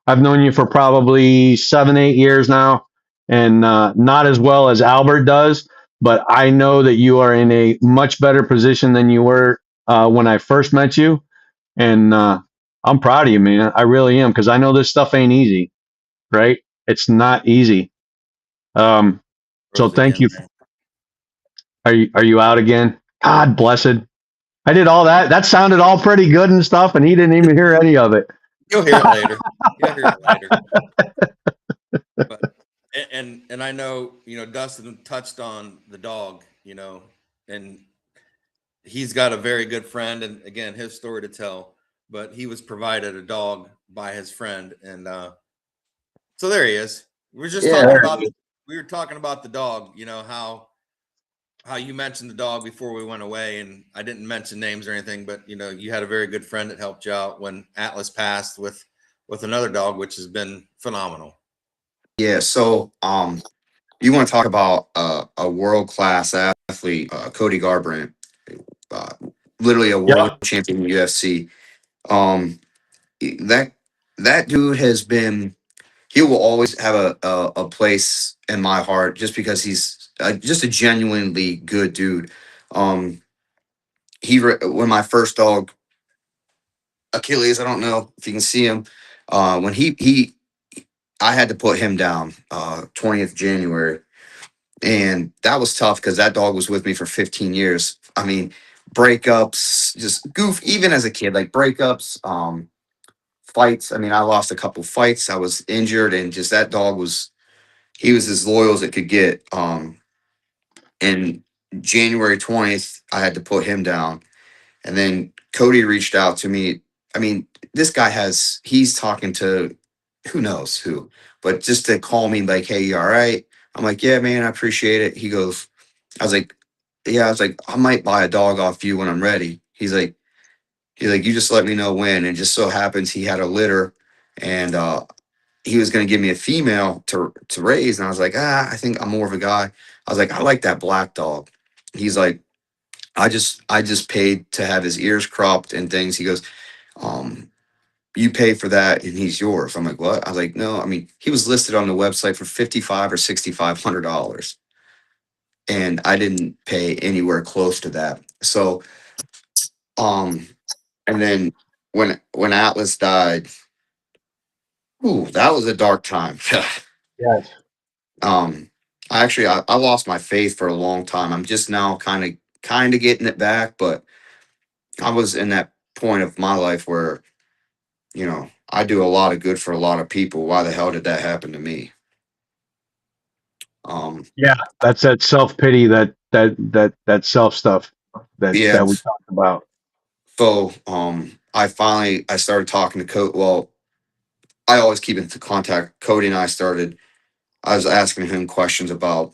I've known you for probably 7, 8 years now, and not as well as Albert does, but I know that you are in a much better position than you were when I first met you, and I'm proud of you, man. I really am, because I know this stuff ain't easy, right? It's not easy. Um, so Rose thank again you. there. Are you out again? God blessed. I did all that. That sounded all pretty good and stuff, and he didn't even hear any of it. You'll hear it later. You'll hear it later. But and I know, Dustin touched on the dog, and he's got a very good friend, and again, his story to tell. But he was provided a dog by his friend, and so there he is. We are just Yeah. talking about we were talking about the dog. How you mentioned the dog before we went away, and I didn't mention names or anything, but you had a very good friend that helped you out when Atlas passed with another dog, which has been phenomenal. Yeah. So, you want to talk about a world class athlete, Cody Garbrandt, uh, literally a world Yep. champion in the UFC. Um, that that dude has been. He will always have a place in my heart just because he's just a genuinely good dude. Um, when my first dog Achilles, I don't know if you can see him. When I had to put him down 20th January, and that was tough because that dog was with me for 15 years. I mean, breakups, just goof. Even as a kid, like breakups, fights. I mean, I lost a couple fights. I was injured, and just that dog was he was as loyal as it could get. And January 20th, I had to put him down. And then Cody reached out to me. I mean, this guy he's talking to who knows who, but just to call me like, hey, you all right? I'm like, yeah, man, I appreciate it. He goes, I was like, yeah, I was like, I might buy a dog off you when I'm ready. He's like, you just let me know when. And just so happens he had a litter, and he was going to give me a female to raise. And I was like, I think I'm more of a guy. I was like, I like that black dog. He's like, I just paid to have his ears cropped and things. He goes, um, you pay for that and he's yours. I'm like, what? I was like, no, I mean, he was listed on the website for $5,500 or $6,500. And I didn't pay anywhere close to that. So, um, and then when Atlas died, ooh, that was a dark time. Yes. um, I lost my faith for a long time. I'm just now kind of getting it back, but I was in that point of my life where, I do a lot of good for a lot of people. Why the hell did that happen to me? Um, Yeah, that's that self pity, that self stuff yeah. that we talked about. So, I started talking to Cody. Well, I always keep in contact. Cody and I was asking him questions about,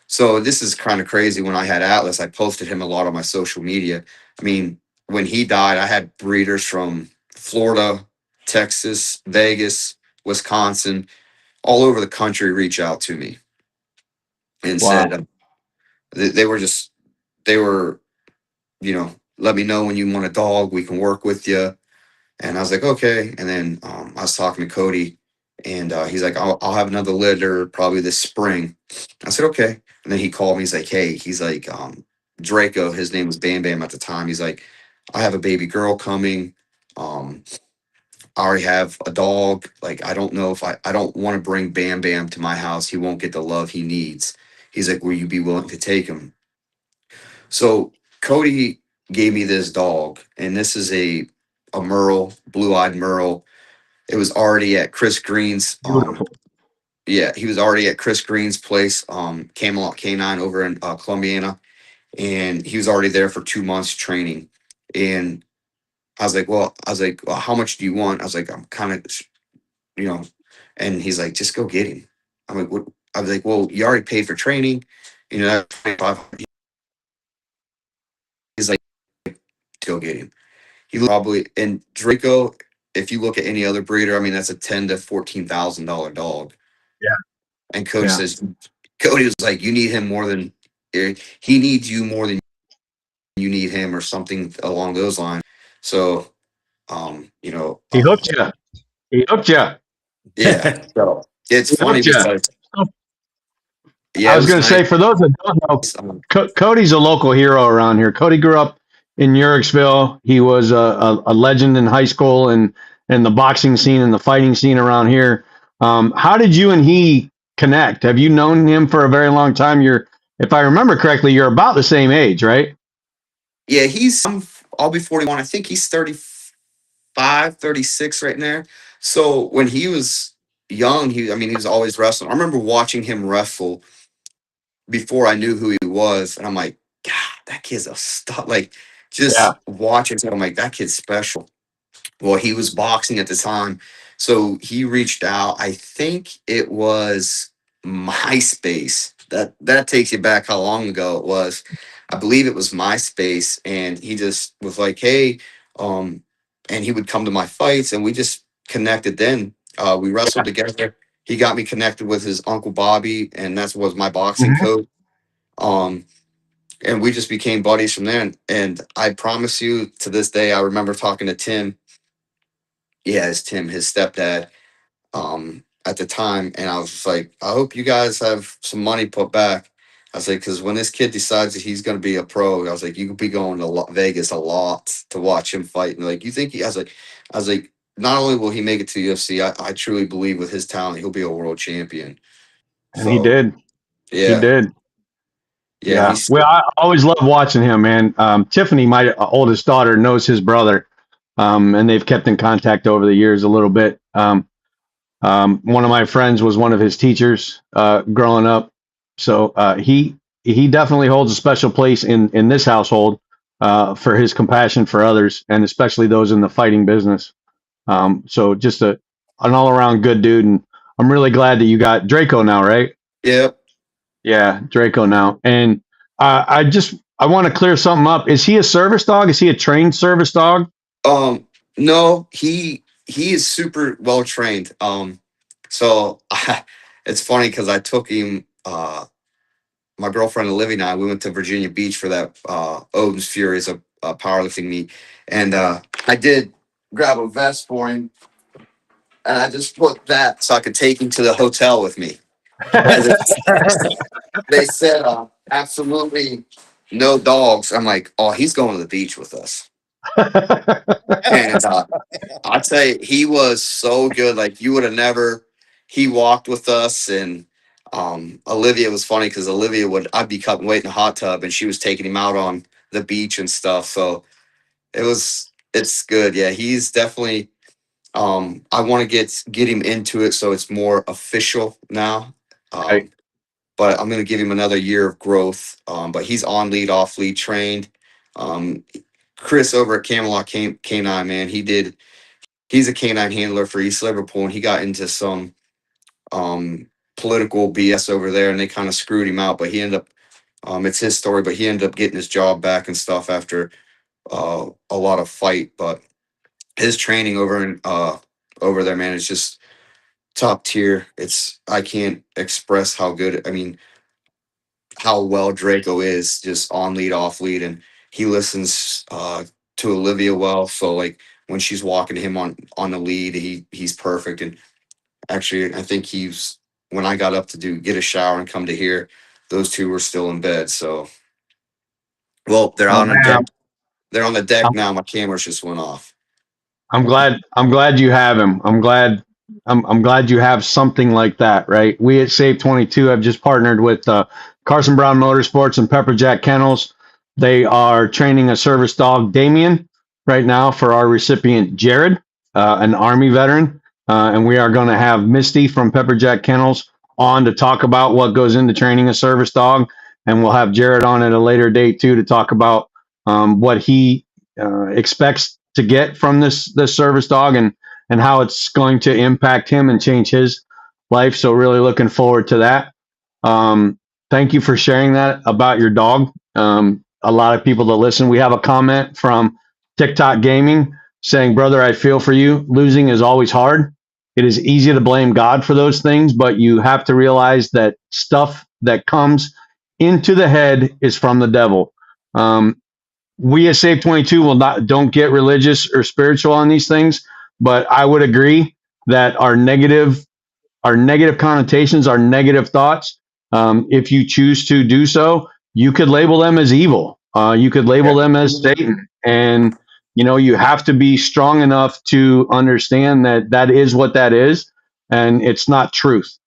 so this is kind of crazy. When I had Atlas, I posted him a lot on my social media. I mean, when he died, I had breeders from Florida, Texas, Vegas, Wisconsin, all over the country reach out to me and Wow. said, they were just, they were, let me know when you want a dog, we can work with you. And I was like, okay. And then I was talking to Cody, and he's like, I'll have another litter probably this spring. I said, okay. And then he called me. He's like, hey, he's like, Draco, his name was Bam Bam at the time. He's like, I have a baby girl coming. Um, I already have a dog. Like, I don't know if I don't want to bring Bam Bam to my house. He won't get the love he needs. He's like, will you be willing to take him? So Cody gave me this dog, and this is a Merle, blue-eyed Merle. It was already at Chris Green's. Beautiful. Yeah, he was already at Chris Green's place, Camelot Canine over in Columbiana, and he was already there for 2 months training. And I was like, well, how much do you want? I was like, I'm kind of, you know, and he's like, just go get him. I'm like, what? I was like, well, you already paid for training, that's 25. He's like, go get him. He probably, and Draco, if you look at any other breeder, I mean, that's a $10,000 to $14,000 dog. Yeah. And coach Yeah. says, Cody was like, you need him more than he needs you more than you need him, or something along those lines. So, um, you know, He um, hooked you. He hooked you. yeah. So it's He funny hooked you. because I yeah, it was was going to nice. say, for those that don't know, Um, Cody's a local hero around here. Cody grew up in Urixville. He was a legend in high school and the boxing scene and the fighting scene around here. How did you and he connect? Have you known him for a very long time? If I remember correctly, you're about the same age, right? yeah, I'll be 41. I think he's 35, 36 right there. So when he was young, he was always wrestling. I remember watching him wrestle before I knew who he was, and I'm like, God, that kid's a stud. Like, Yeah. just watching him, I'm like, that kid's special. Well, he was boxing at the time, so he reached out. I think it was MySpace. That takes you back how long ago it was. I believe it was MySpace, and he just was like, hey, um, and he would come to my fights, and we just connected. Then we wrestled together. He got me connected with his uncle Bobby, and that was my boxing Mhm. coach. Um, and we just became buddies from there. And I promise you, to this day, I remember talking to Tim. Yeah, it's Tim, his stepdad, at the time. And I was just like, I hope you guys have some money put back. I was like, because when this kid decides that he's going to be a pro, I was like, you could be going to Vegas a lot to watch him fight. And like, you think I was like, not only will he make it to UFC, I truly believe with his talent, he'll be a world champion. And he So did. He yeah, did. yeah, Yeah. he's Well, I always love watching him, man. Tiffany, my oldest daughter, knows his brother, and they've kept in contact over the years a little bit. One of my friends was one of his teachers growing up, so he definitely holds a special place in this household for his compassion for others, and especially those in the fighting business. So just an all around good dude, and I'm really glad that you got Draco now, right? yeah. Yeah, Draco now. And I want to clear something up. Is he a service dog? Is he a trained service dog? No, he is super well trained. So it's funny because I took him, my girlfriend Olivia and I, we went to Virginia Beach for that Oden's Furies, a powerlifting meet, and I did grab a vest for him, and I just put that so I could take him to the hotel with me. Because they said absolutely no dogs. I'm like, oh, he's going to the beach with us, and I'd say he was so good. Like, you would have never. He walked with us, and Olivia was funny because I'd be cutting weight in the hot tub and she was taking him out on the beach and stuff. So it's good. Yeah, he's definitely, I want to get him into it so it's more official now. Right. But I'm going to give him another year of growth. But he's on lead, off lead trained. Um, Chris over at Camelot Canine, man, he's a canine handler for East Liverpool, and he got into some political BS over there, and they kind of screwed him out. But he ended up, it's his story, but he ended up getting his job back and stuff after a lot of fight. But his training over there, man, is just top tier. I can't express how good. I mean, how well Draco is just on lead, off lead, and he listens to Olivia well. So like when she's walking him on the lead, he's perfect. And actually, I think he's when I got up to get a shower and come to here, those two were still in bed. So well, they're Well, on the deck. man, They're on the deck I'm, now. My cameras just went off. I'm glad you have him. I'm glad you have something like that, right? We at Save 22 have just partnered with Carson Brown Motorsports and Pepper Jack Kennels. They are training a service dog, Damien, right now for our recipient, Jared, an Army veteran. And we are going to have Misty from Pepper Jack Kennels on to talk about what goes into training a service dog. And we'll have Jared on at a later date, too, to talk about what he expects to get from this service dog and how it's going to impact him and change his life. So really looking forward to that. Thank you for sharing that about your dog. A lot of people that listen, we have a comment from TikTok Gaming saying, "Brother, I feel for you. Losing is always hard. It is easy to blame God for those things, but you have to realize that stuff that comes into the head is from the devil." We at Save 22 don't get religious or spiritual on these things, but I would agree that our negative connotations, our negative thoughts, if you choose to do so, you could label them as evil. You could label them as Satan, and you have to be strong enough to understand that that is what that is, and it's not truth,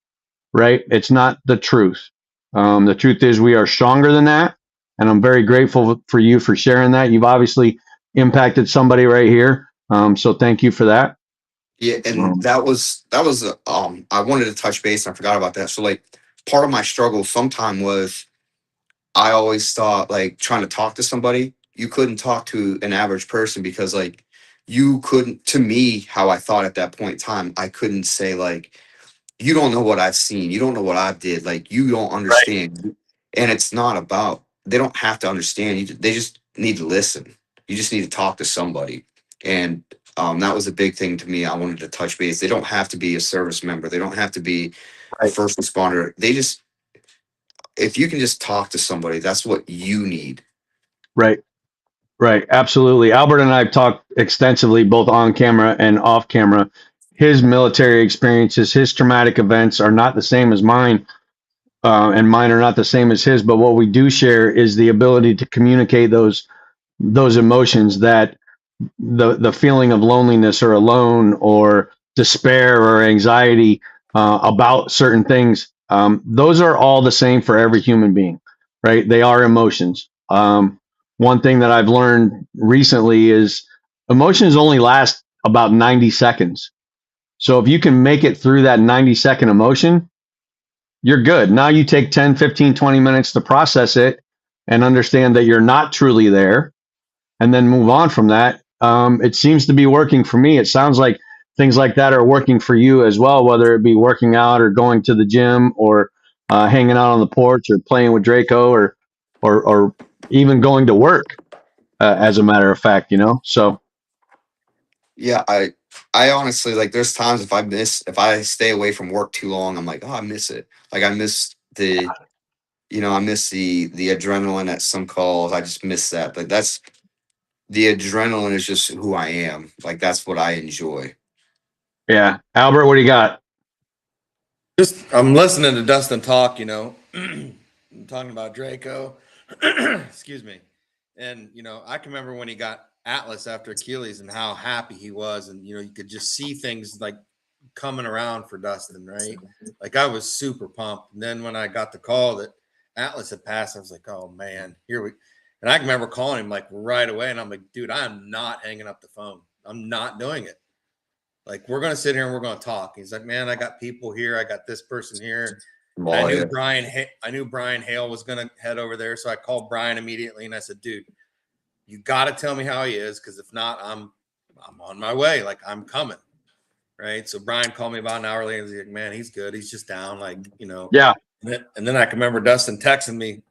right? It's not the truth. The truth is we are stronger than that. And I'm very grateful for you for sharing that. You've obviously impacted somebody right here. So thank you for that. Yeah, and Um, I wanted to touch base and I forgot about that. So like part of my struggle sometime was I always thought like trying to talk to somebody, you couldn't talk to an average person because like you couldn't, to me, how I thought at that point in time, I couldn't say like, you don't know what I've seen, you don't know what I did, like you don't right, understand. And it's not about, they don't have to understand, they just need to listen. You just need to talk to somebody. And that was a big thing to me. I wanted to touch base. They don't have to be a service member. They don't have to be a right, first responder. They just, if you can just talk to somebody, that's what you need. right, right. Absolutely. Albert and I have talked extensively, both on camera and off camera. His military experiences, his traumatic events are not the same as mine, and mine are not the same as his. But what we do share is the ability to communicate those emotions that the feeling of loneliness or alone or despair or anxiety about certain things. Those are all the same for every human being, right? They are emotions. One thing that I've learned recently is emotions only last about 90 seconds. So if you can make it through that 90-second emotion, you're good. Now you take 10, 15, 20 minutes to process it and understand that you're not truly there and then move on from that. It seems to be working for me. It sounds like things like that are working for you as well, whether it be working out or going to the gym or hanging out on the porch or playing with Draco or even going to work. As a matter of fact, So Yeah, I honestly like there's times if I stay away from work too long, I'm like, oh, I miss it. Like I miss I miss the adrenaline at some calls. I just miss that. Like that's the adrenaline is just who I am. Like that's what I enjoy. yeah, Albert, what do you got? Just I'm listening to Dustin talk, talking about Draco. Excuse me. And I can remember when he got Atlas after Achilles and how happy he was, and you could just see things like coming around for Dustin, right? Like I was super pumped. And then when I got the call that Atlas had passed, I was like, oh man, here we. And I remember calling him like right away, and I'm like, dude, I'm not hanging up the phone. I'm not doing it. Like we're gonna sit here and we're gonna talk. He's like, man, I got people here. I got this person here. I knew Brian Hale was gonna head over there, so I called Brian immediately, and I said, dude, you got to tell me how he is, because if not, I'm on my way. Like I'm coming. Right. So Brian called me about an hour later. He's like, man, he's good. He's just down. Like, Yeah. And then I can remember Dustin texting me.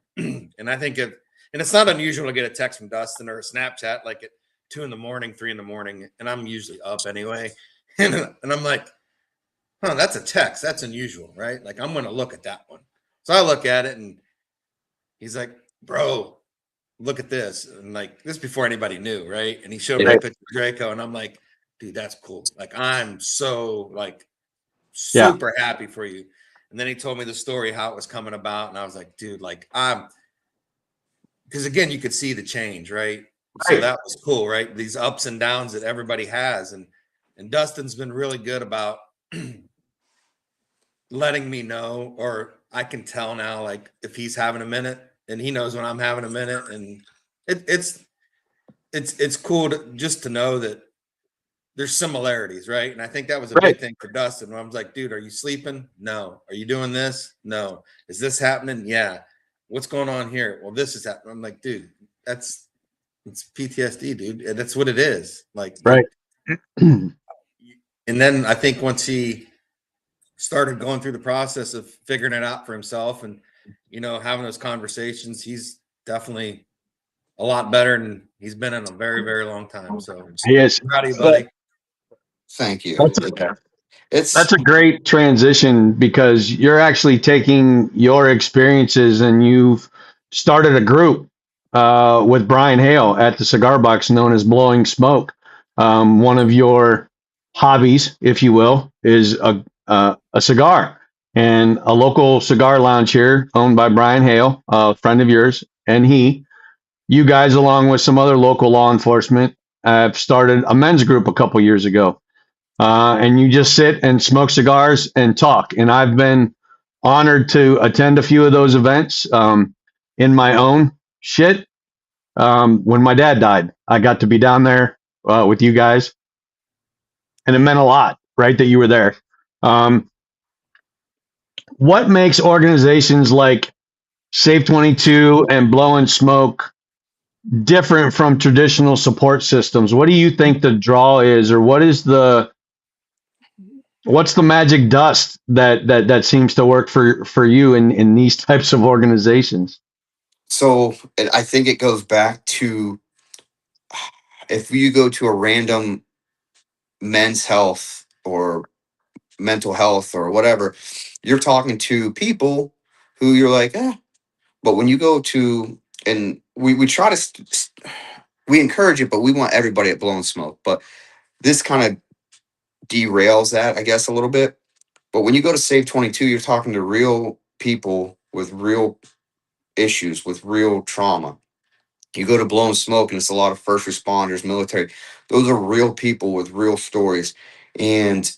And I think and it's not unusual to get a text from Dustin or a Snapchat like at 2 a.m, 3 a.m. And I'm usually up anyway. And I'm like, huh, that's a text. That's unusual. Right. Like I'm going to look at that one. So I look at it and he's like, bro, look at this. And like this before anybody knew. Right. And he showed me a picture of Draco. And I'm like, dude, that's cool. Like, I'm so like super happy for you. And then he told me the story, how it was coming about. And I was like, dude, like because again, you could see the change, right? So that was cool, right? These ups and downs that everybody has. And Dustin's been really good about letting me know, or I can tell now, like if he's having a minute, and he knows when I'm having a minute. And it's cool just to know that there's similarities, right? And I think that was a big thing for Dustin. When I was like, dude, are you sleeping? No. Are you doing this? No. Is this happening? Yeah. What's going on here? Well, this is happening. I'm like, dude, it's PTSD, dude. And that's what it is. Like, and then I think once he started going through the process of figuring it out for himself and, having those conversations, he's definitely a lot better than he's been in a very, very long time. So He is. Proud of you, buddy. Thank you. That's a great transition, because you're actually taking your experiences and you've started a group with Brian Hale at the cigar box known as Blowing Smoke. One of your hobbies, if you will, is a cigar, and a local cigar lounge here owned by Brian Hale, a friend of yours, and you guys, along with some other local law enforcement, have started a men's group a couple years ago. And you just sit and smoke cigars and talk. And I've been honored to attend a few of those events in my own shit. When my dad died, I got to be down there with you guys. And it meant a lot, right, that you were there. What makes organizations like Save 22 and Blow and Smoke different from traditional support systems? What do you think the draw is, or what's the magic dust that seems to work for you in these types of organizations? So I think it goes back to, if you go to a random men's health or mental health or whatever, you're talking to people who you're like, but when you go to, and we try to, we encourage it, but we want everybody at Blown Smoke. But this kind of derails that, I guess, a little bit. But when you go to Save 22, you're talking to real people with real issues, with real trauma. You go to Blown Smoke and it's a lot of first responders, military. Those are real people with real stories. And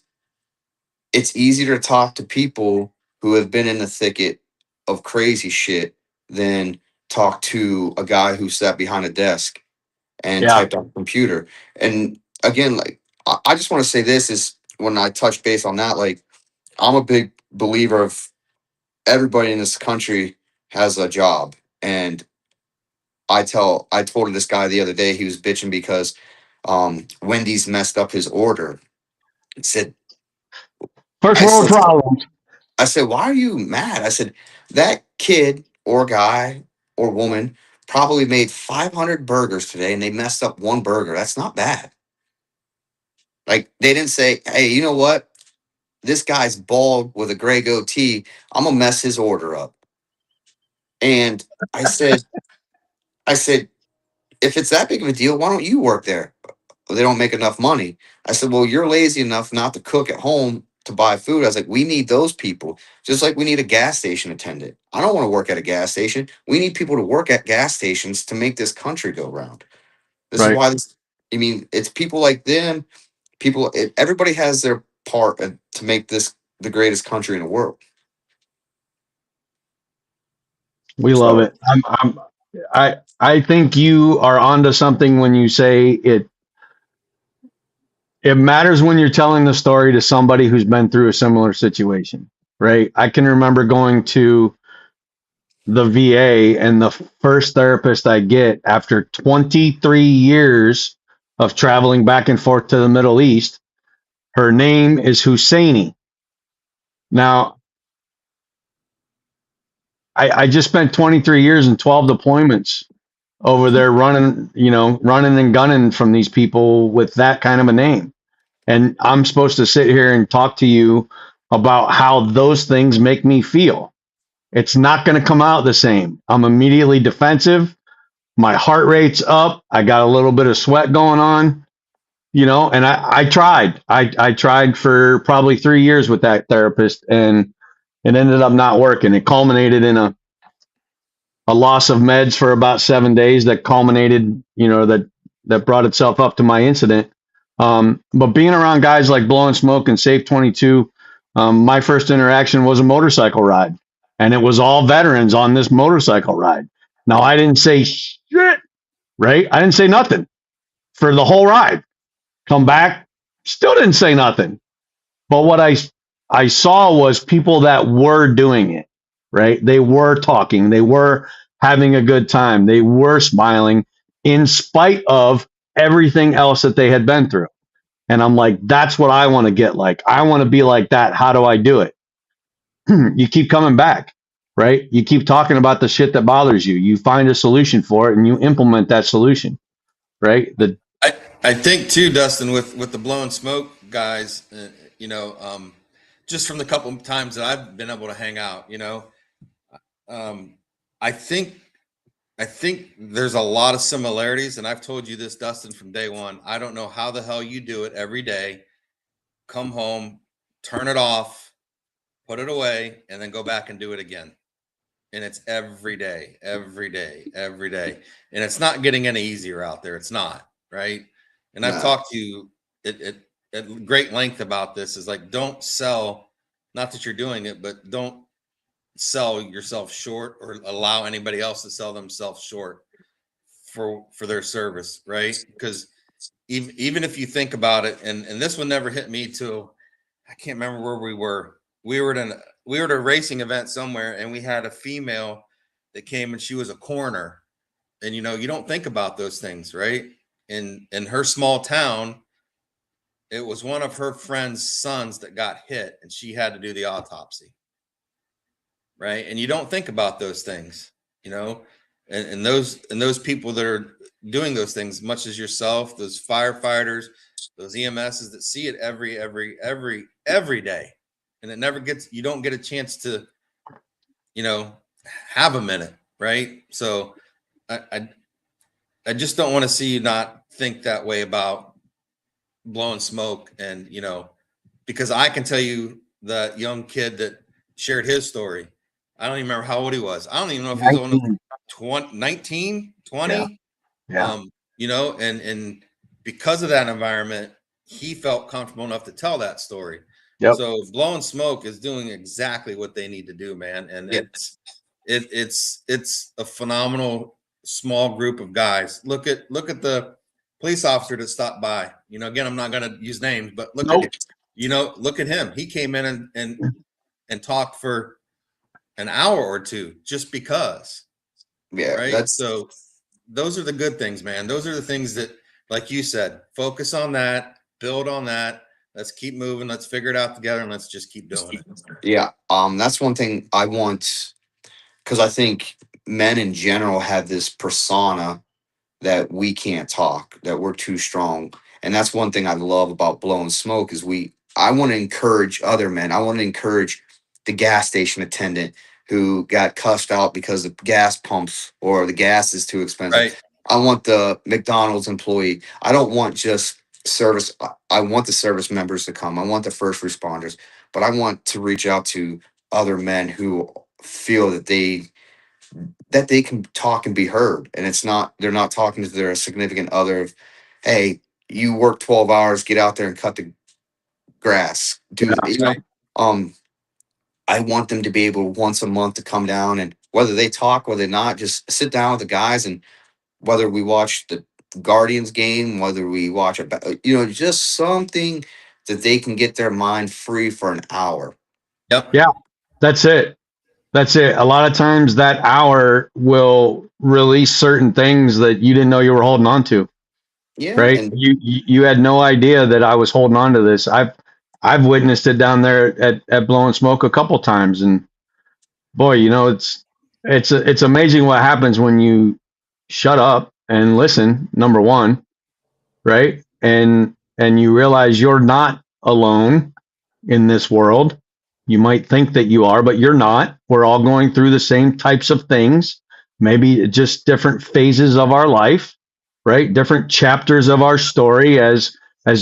it's easier to talk to people who have been in the thicket of crazy shit than talk to a guy who sat behind a desk and typed on a computer. And again, like, I just want to say this is, when I touch base on that, like, I'm a big believer of everybody in this country has a job. And I told this guy the other day, he was bitching because Wendy's messed up his order. I said, First world problems. I said, why are you mad? I said, that kid or guy or woman probably made 500 burgers today and they messed up one burger. That's not bad. Like, they didn't say, hey, you know what? This guy's bald with a gray goatee. I'm going to mess his order up. And I said, if it's that big of a deal, why don't you work there? Well, they don't make enough money. I said, well, you're lazy enough not to cook at home to buy food. I was like, we need those people, just like we need a gas station attendant. I don't want to work at a gas station. We need people to work at gas stations to make this country go round. This is why it's people like them, everybody has their part to to make this the greatest country in the world. We love So it. I think you are onto something when you say it matters when you're telling the story to somebody who's been through a similar situation, right? I can remember going to the VA, and the first therapist I get after 23 years of traveling back and forth to the Middle East, her name is Husseini. Now, I just spent 23 years and 12 deployments over there running and gunning from these people with that kind of a name. And I'm supposed to sit here and talk to you about how those things make me feel. It's not going to come out the same. I'm immediately defensive. My heart rate's up. I got a little bit of sweat going on, and I tried. I tried for probably 3 years with that therapist, and it ended up not working. It culminated in a loss of meds for about 7 days that culminated, that brought itself up to my incident. But being around guys like Blowing Smoke and Safe 22, my first interaction was a motorcycle ride, and it was all veterans on this motorcycle ride. Now, I didn't say shit, right? I didn't say nothing for the whole ride. Come back, still didn't say nothing. But what I saw was people that were doing it, right? They were talking, they were having a good time, they were smiling in spite of everything else that they had been through. And I'm like, that's what I want to get like. I want to be like that. How do I do it? You keep coming back, right? You keep talking about the shit that bothers you. You find a solution for it and you implement that solution, right? I think too, Dustin, with the Blowing Smoke guys, just from the couple of times that I've been able to hang out, I think there's a lot of similarities, and I've told you this, Dustin, from day one. I don't know how the hell you do it every day. Come home, turn it off, put it away, and then go back and do it again. And it's every day, every day, every day. And it's not getting any easier out there. It's not, right? And I've talked to you at great length about this. Is like, don't sell, not that you're doing it, but don't sell yourself short or allow anybody else to sell themselves short for their service, right? Because even if you think about it, and this one never hit me till I can't remember where we were. We were at a racing event somewhere, and we had a female that came, and she was a coroner. And you don't think about those things, right? In her small town, it was one of her friend's sons that got hit, and she had to do the autopsy, right? And you don't think about those things, and those people that are doing those things, much as yourself, those firefighters, those EMSs that see it every day, and you don't get a chance to, have a minute, right? So I just don't want to see you not think that way about Blowing Smoke, and because I can tell you the young kid that shared his story. I don't even remember how old he was. I don't even know if he was only 20, 19, 20. Yeah. And because of that environment, he felt comfortable enough to tell that story. Yep. So Blowing Smoke is doing exactly what they need to do, man. And it's a phenomenal small group of guys. Look at the police officer that stopped by. Again, I'm not going to use names, but look at him. He came in and talked for an hour or two just because. Yeah, right. So those are the good things, man. Those are the things that, like you said, focus on that, build on that. Let's keep moving. Let's figure it out together, and let's just keep doing it. Yeah. That's one thing I want, because I think men in general have this persona that we can't talk, that we're too strong. And that's one thing I love about Blowing Smoke is I want to encourage other men. I want to encourage the gas station attendant who got cussed out because the gas pumps or the gas is too expensive. Right. I want the McDonald's employee. I don't want just service. I want the service members to come. I want the first responders, but I want to reach out to other men who feel that they can talk and be heard. And they're not talking to their significant other of, hey, you work 12 hours, get out there and cut grass. Do Yeah. you know? I want them to be able once a month to come down, and whether they talk, whether not, just sit down with the guys, and whether we watch the Guardians game, whether we watch just something that they can get their mind free for an hour. Yep. Yeah. That's it. That's it. A lot of times that hour will release certain things that you didn't know you were holding on to. Yeah, Right? and You had no idea that I was holding on to this. I've witnessed it down there at Blowing Smoke a couple times, and boy, it's amazing what happens when you shut up and listen. Number one, right? And you realize you're not alone in this world. You might think that you are, but you're not. We're all going through the same types of things, maybe just different phases of our life, right? Different chapters of our story, as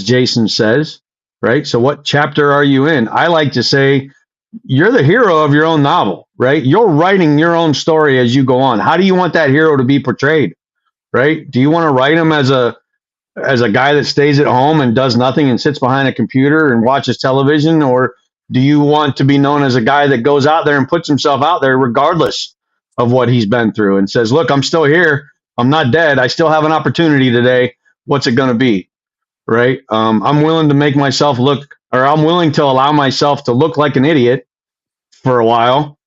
Jason says, right? So what chapter are you in? I like to say you're the hero of your own novel, right? You're writing your own story as you go on. How do you want that hero to be portrayed, right? Do you want to write him as a guy that stays at home and does nothing and sits behind a computer and watches television? Or do you want to be known as a guy that goes out there and puts himself out there regardless of what he's been through and says, look, I'm still here. I'm not dead. I still have an opportunity today. What's it going to be? Right. I'm willing to make myself look, or I'm willing to allow myself to look like an idiot for a while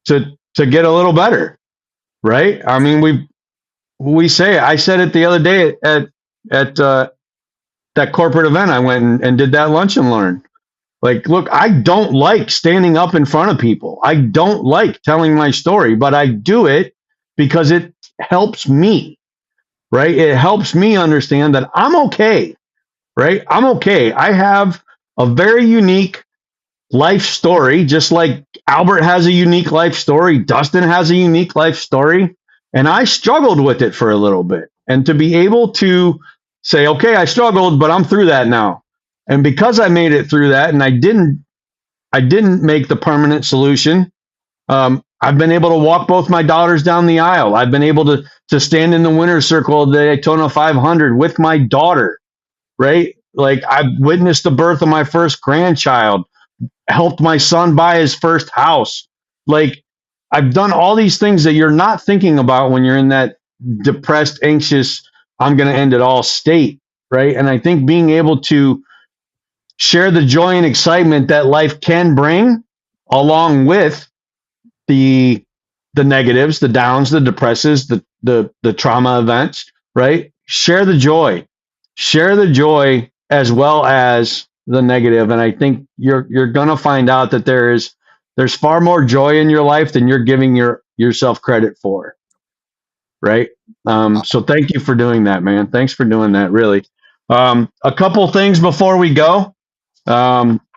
to get a little better. Right. I mean, I said it the other day at that corporate event. I went and did that lunch and learn. Like, look, I don't like standing up in front of people. I don't like telling my story, but I do it because it helps me, right? It helps me understand that I'm okay, right? I'm okay. I have a very unique life story, just like Albert has a unique life story. Dustin has a unique life story. And I struggled with it for a little bit. And to be able to say, okay, I struggled, but I'm through that now. And because I made it through that and I didn't make the permanent solution. I've been able to walk both my daughters down the aisle. I've been able to stand in the winner's circle of the Daytona 500 with my daughter, right? Like I've witnessed the birth of my first grandchild, helped my son buy his first house. Like I've done all these things that you're not thinking about when you're in that depressed, anxious, I'm going to end it all state, right? And I think being able to share the joy and excitement that life can bring along with the negatives, the downs, the depresses, the trauma events, right? Share the joy as well as the negative. And I think you're going to find out that there's far more joy in your life than you're giving yourself credit for, right? So thank you for doing that, man. Thanks for doing that, really. A couple things before we go.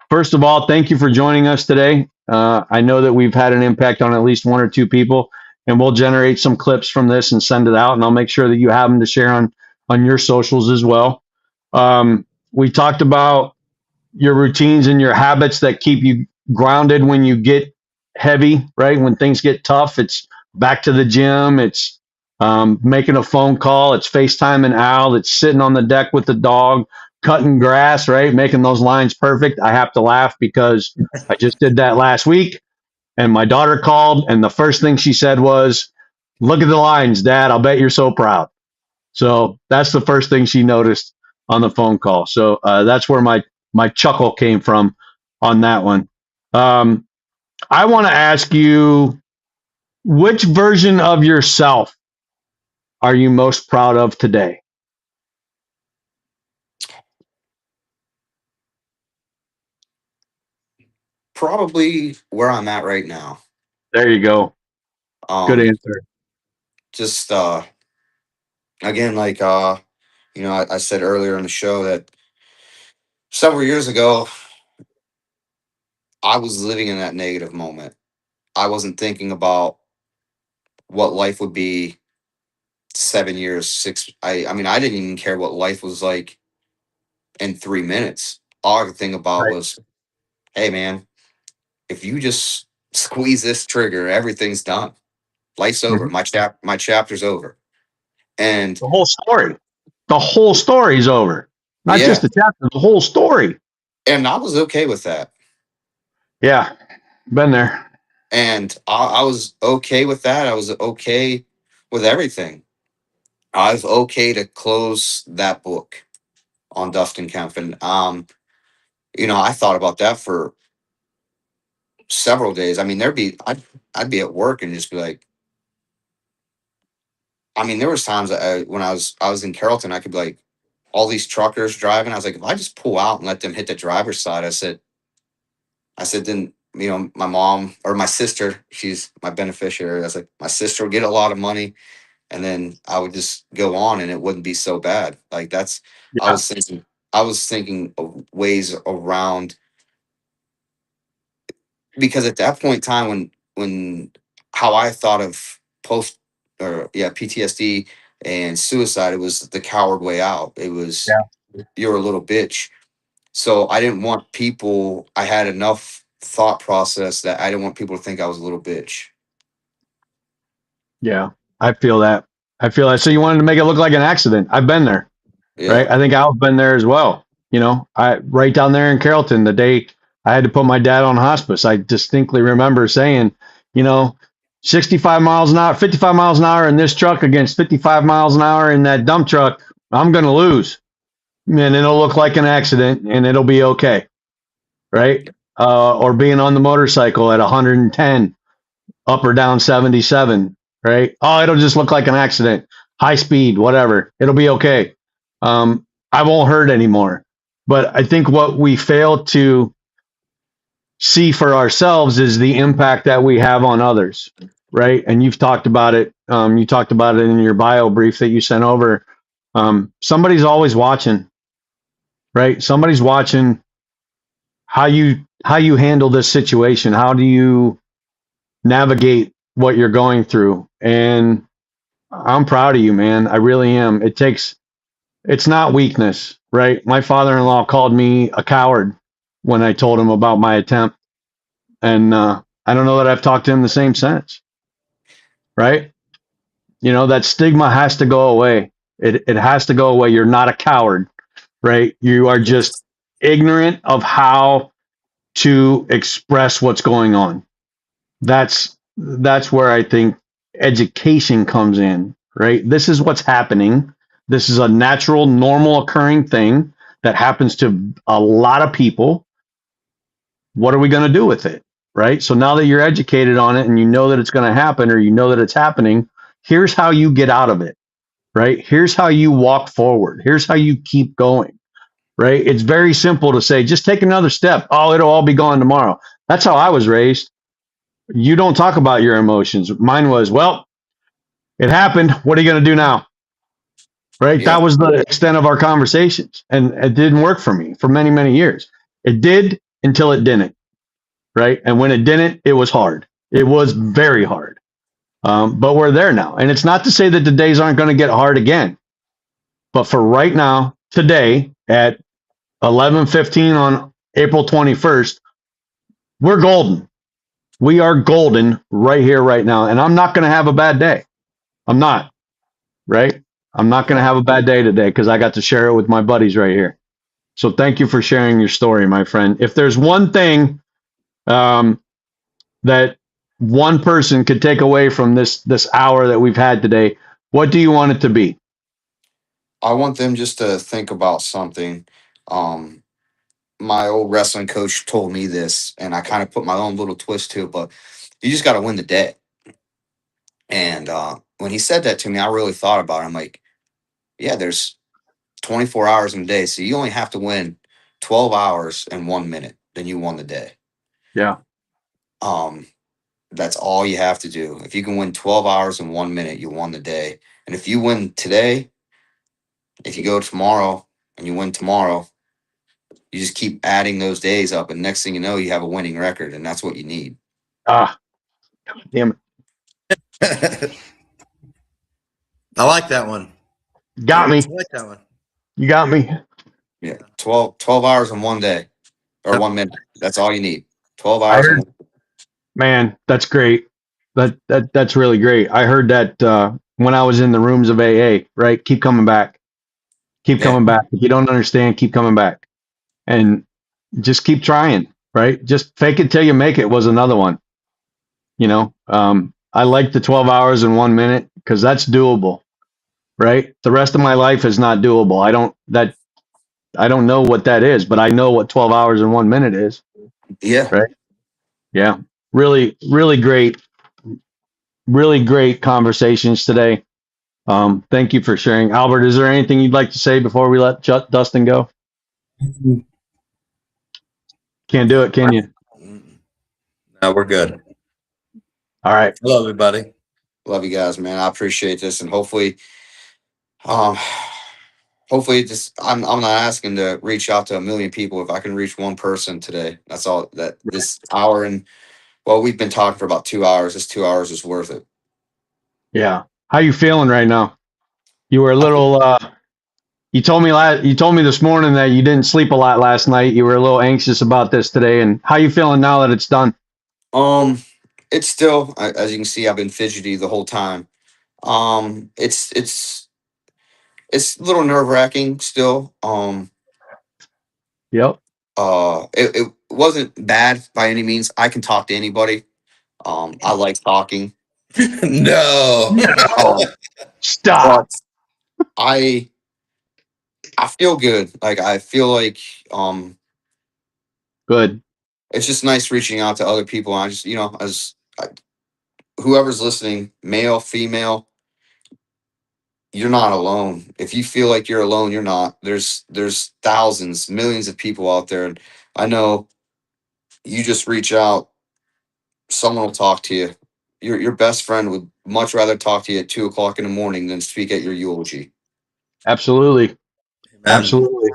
First of all, thank you for joining us today. I know that we've had an impact on at least one or two people, and we'll generate some clips from this and send it out, and I'll make sure that you have them to share on your socials as well. We talked about your routines and your habits that keep you grounded when you get heavy, right? When things get tough, it's back to the gym. It's making a phone call. It's FaceTiming Al. It's sitting on the deck with the dog, cutting grass, right? Making those lines perfect. I have to laugh because I just did that last week and my daughter called and the first thing she said was, look at the lines, Dad. I'll bet you're so proud. So that's the first thing she noticed on the phone call. So that's where my chuckle came from on that one. I want to ask you, which version of yourself are you most proud of today? probably where I'm at right now. There you go. Good Um, answer. just again, like I said earlier in the show that several years ago, I was living in that negative moment. I wasn't thinking about what life would be 7 years, six. I mean, I didn't even care what life was like in 3 minutes. All I could think about Right. was, hey, man, if you just squeeze this trigger, everything's done. Life's over. Mhm. My chapter's over. And The whole story. The whole story is over. Not just yeah, the chapter, the whole story. And I was okay with that. Yeah, been there. And I was okay with that. I was okay with everything. I was okay to close that book on Dustin Kemp. And, I thought about that for several days. I mean, I'd be at work and just be like, I mean, there was times that when I was in Carrollton, I could be like, all these truckers driving. I was like, if I just pull out and let them hit the driver's side, I said, then, my mom or my sister, she's my beneficiary. I was like, my sister will get a lot of money, and then I would just go on, and it wouldn't be so bad. Like that's, I Yeah, was thinking, I was thinking of ways around, because at that point in time when how I thought of post or yeah PTSD and suicide, it was the coward way out. It was, yeah, you're a little bitch. So I didn't want people. I had enough thought process that I didn't want people to think I was a little bitch. yeah. I feel that. I feel that. So you wanted to make it look like an accident. I've been there, Yeah, right? I think Al's been there as well. I right down there in Carrollton, the day I had to put my dad on hospice, I distinctly remember saying, you know, 65 miles an hour, 55 miles an hour in this truck against 55 miles an hour in that dump truck, I'm going to lose. And it'll look like an accident and it'll be okay, right? Or being on the motorcycle at 110 up or down 77, right? Oh, it'll just look like an accident, high speed, whatever. It'll be okay. I won't hurt anymore. But I think what we fail to see for ourselves is the impact that we have on others, right? And you've talked about it. You talked about it in your bio brief that you sent over. Somebody's always watching, right? Somebody's watching how you handle this situation. How do you navigate what you're going through? And I'm proud of you, man. I really am. It's not weakness, right? My father-in-law called me a coward when I told him about my attempt. And I don't know that I've talked to him the same since, right? That stigma has to go away. It has to go away. You're not a coward, right? You are just ignorant of how to express what's going on. That's where I think education comes in, right? This is what's happening. This is a natural, normal occurring thing that happens to a lot of people. What are we going to do with it, right? So now that you're educated on it and you know that it's going to happen or you know that it's happening, here's how you get out of it, right? Here's how you walk forward. Here's how you keep going, right? It's very simple to say, just take another step. Oh, it'll all be gone tomorrow. That's how I was raised. You don't talk about your emotions. Mine was, well, it happened. What are you going to do now? Right? That yep, was the extent of our conversations. And it didn't work for me for many, many years. It did until it didn't. Right. And when it didn't, it was hard. It was very hard. But we're there now. And it's not to say that the days aren't going to get hard again. But for right now, today at 11:15 on April 21st, we're golden. We are golden right here, right now. And I'm not going to have a bad day. I'm not, right? I'm not going to yep. have a bad day today because I got to share it with my buddies right here. So thank you for sharing your story, my friend. If there's one thing that one person could take away from this hour that we've had today, what do you want it to be? I want them just to think about something. Um, my old wrestling coach told me this, and I kind of put my own little twist to it. But you just got to win the day. And when he said that to me, I really thought about it. I'm like, yeah, there's 24 hours in a day, so you only have to win 12 hours and 1 minute. Then you won the day. Yeah. Um, that's all you have to do. If you can win 12 hours and 1 minute, you won the day. And if you win today, if you go tomorrow and you win tomorrow, you just keep adding those days up. And next thing you know, you have a winning record. And that's what you need. Ah, damn I like that one. it. Got I me. like that one. You got me. Yeah. 12 hours in one day or 1 minute. That's all you need. 12 I hours heard, and man, that's great. That's really great. I heard that when I was in the rooms of AA, right? Keep coming back. Keep yeah. coming back. If you don't understand, keep coming back. And just keep trying, right? Just fake it till you make it was another one. I like the 12 hours and 1 minute because that's doable, right? The rest of my life is not doable. I don't know what that is, but I know what 12 hours and 1 minute is, Yeah. right? Yeah. Really, really great conversations today. Thank you for sharing. Albert, is there anything you'd like to say before we let Dustin go? Can't do it, can you? No, we're good. All right. Hello, everybody. Love you guys, man. I appreciate this, and um, hopefully, just I'm not asking to reach out to a million people. If I can reach one person today, that's all. That this hour and well, we've been talking for about 2 hours. This 2 hours is worth it. Yeah. How you feeling right now? You were a I feel- little, you told me this morning that you didn't sleep a lot last night. You were a little anxious about this today. And how you feeling now that it's done? Um, it's still, as you can see, I've been fidgety the whole time. It's a little nerve wracking still. Yep. It wasn't bad by any means. I can talk to anybody. I like talking. No. Um, Stop. but I I feel good. Like I feel like Good. it's just nice reaching out to other people. I just whoever's listening, male, female, you're not alone. If you feel like you're alone, you're not. There's thousands, millions of people out there, and I know you just reach out, someone will talk to you. Your best friend would much rather talk to you at 2 o'clock in the morning than speak at your eulogy. Absolutely. Amen. Absolutely.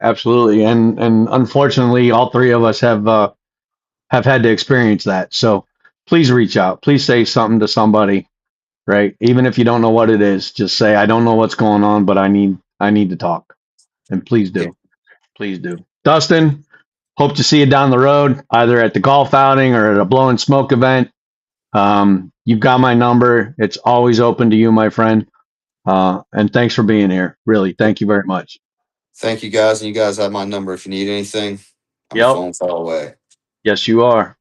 Absolutely. And unfortunately, all three of us have had to experience that. So please reach out. Please say something to somebody, right? Even if you don't know what it is, just say, I don't know what's going on, but I need to talk. And please Yeah. do. Please do. Dustin, hope to see you down the road, either at the golf outing or at a blow and smoke event. You've got my number. It's always open to you, my friend. And thanks for being here. Really, thank you very much. Thank you guys, and you guys have my number if you need anything. I'm a Yep. phone call away. Yes, you are.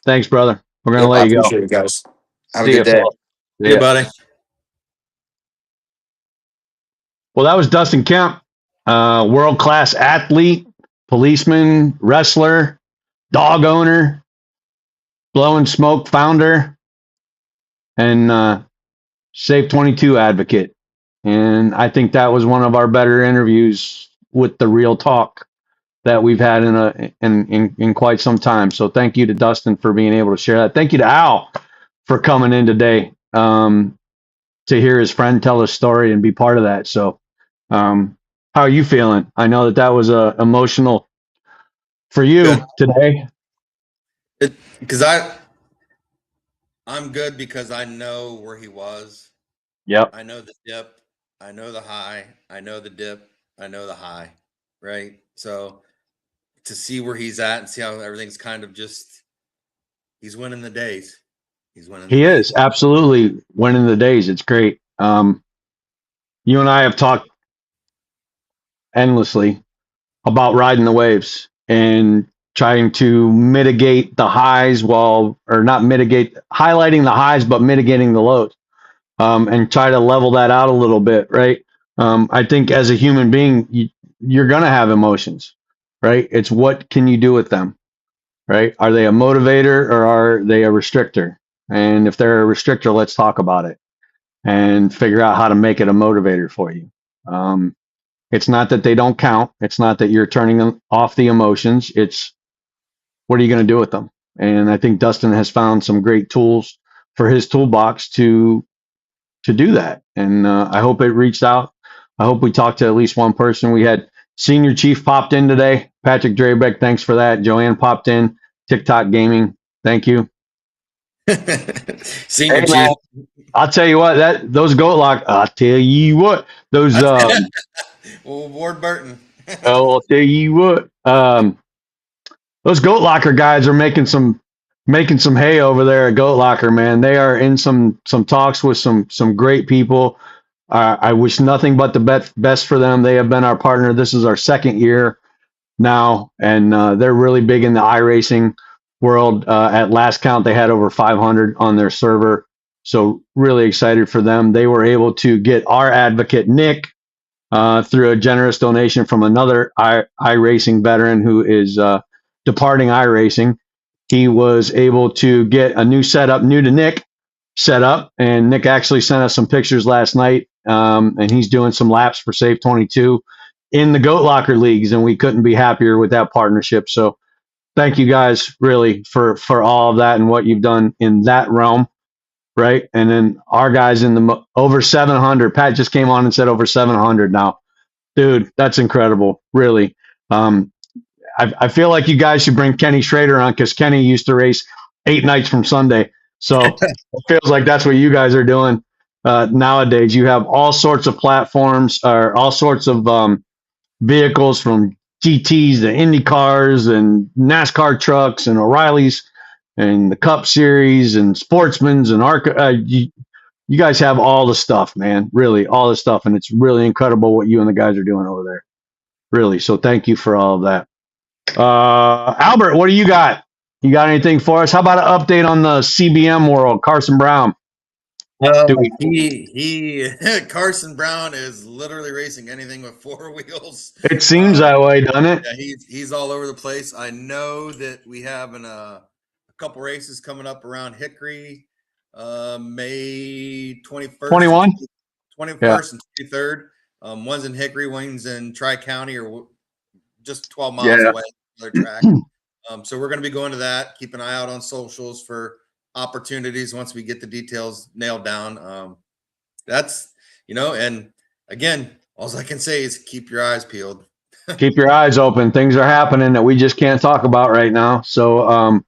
Thanks, brother. We're gonna Yep, I let you go. appreciate it, guys. Have a See you, good day. fella. See Yeah, ya. buddy. Well, that was Dustin Kemp, world class athlete, policeman, wrestler, dog owner, blow and smoke founder, and Save 22 advocate. And I think that was one of our better interviews with the real talk that we've had in quite some time. So thank you to Dustin for being able to share that. Thank you to Al for coming in today to hear his friend tell his story and be part of that. So how are you feeling? I know that was emotional for Good. you today. Because I'm good because I know where he was. Yep. I know the dip. I know the high. I know the dip. I know the high. Right. So to see where he's at and see how everything's kind of just, he's winning the days. He's winning the He is days. absolutely winning the days. It's great. You and I have talked endlessly about riding the waves and trying to mitigate the highs or not mitigate, highlighting the highs, but mitigating the lows, and try to level that out a little bit, right? I think as a human being, you're going to have emotions, right? It's what can you do with them, right? Are they a motivator or are they a restrictor? And if they're a restrictor, let's talk about it and figure out how to make it a motivator for you. It's not that they don't count. It's not that you're turning off the emotions. It's what are you going to do with them? And I think Dustin has found some great tools for his toolbox to do that. And I hope it reached out. I hope we talked to at least one person. We had Senior Chief popped in today. Patrick Drabeck, thanks for that. Joanne popped in. TikTok Gaming, thank you. Senior Hey, Chief. man, I'll tell you what, those goat lock. I'll tell you what, those. Well, Ward Burton. I'll tell you what. Those goat locker guys are making some hay over there at Goat Locker, man. They are in some talks with some great people. I wish nothing but the best for them. They have been our partner. This is our second year. now, and they're really big in the iRacing world. At last count, they had over 500 on their server. So really excited for them. They were able to get our advocate, Nick, through a generous donation from another iRacing veteran who is departing iRacing. He was able to get a new setup, new to Nick, set up, and Nick actually sent us some pictures last night, and he's doing some laps for Safe 22 in the Goat Locker leagues, and we couldn't be happier with that partnership. So thank you guys really for all of that and what you've done in that realm, right? And then our guys in the over 700. Pat just came on and said over 700 now. Dude, that's incredible, really. Um, I feel like you guys should bring Kenny Schrader on because Kenny used to race 8 nights from Sunday. So it feels like that's what you guys are doing nowadays. You have all sorts of platforms or all sorts of vehicles from GTs to Indy cars and NASCAR trucks and O'Reillys and the Cup Series and Sportsman's and you guys have all the stuff, man. Really, all the stuff, and it's really incredible what you and the guys are doing over there. Really, so thank you for all of that. Albert, what do you got? You got anything for us? How about an update on the CBM world? Carson Brown. He Carson Brown is literally racing anything with 4 wheels. It seems that way, doesn't it? Yeah, he's all over the place. I know that we have a couple races coming up around Hickory, May 21st, 21? 21st and 23rd. One's in Hickory, one's in Tri-County, or just 12 miles away from their track. So we're going to be going to that. Keep an eye out on socials for opportunities once we get the details nailed down. That's, and again, all I can say is keep your eyes peeled. Keep your eyes open. Things are happening that we just can't talk about right now. So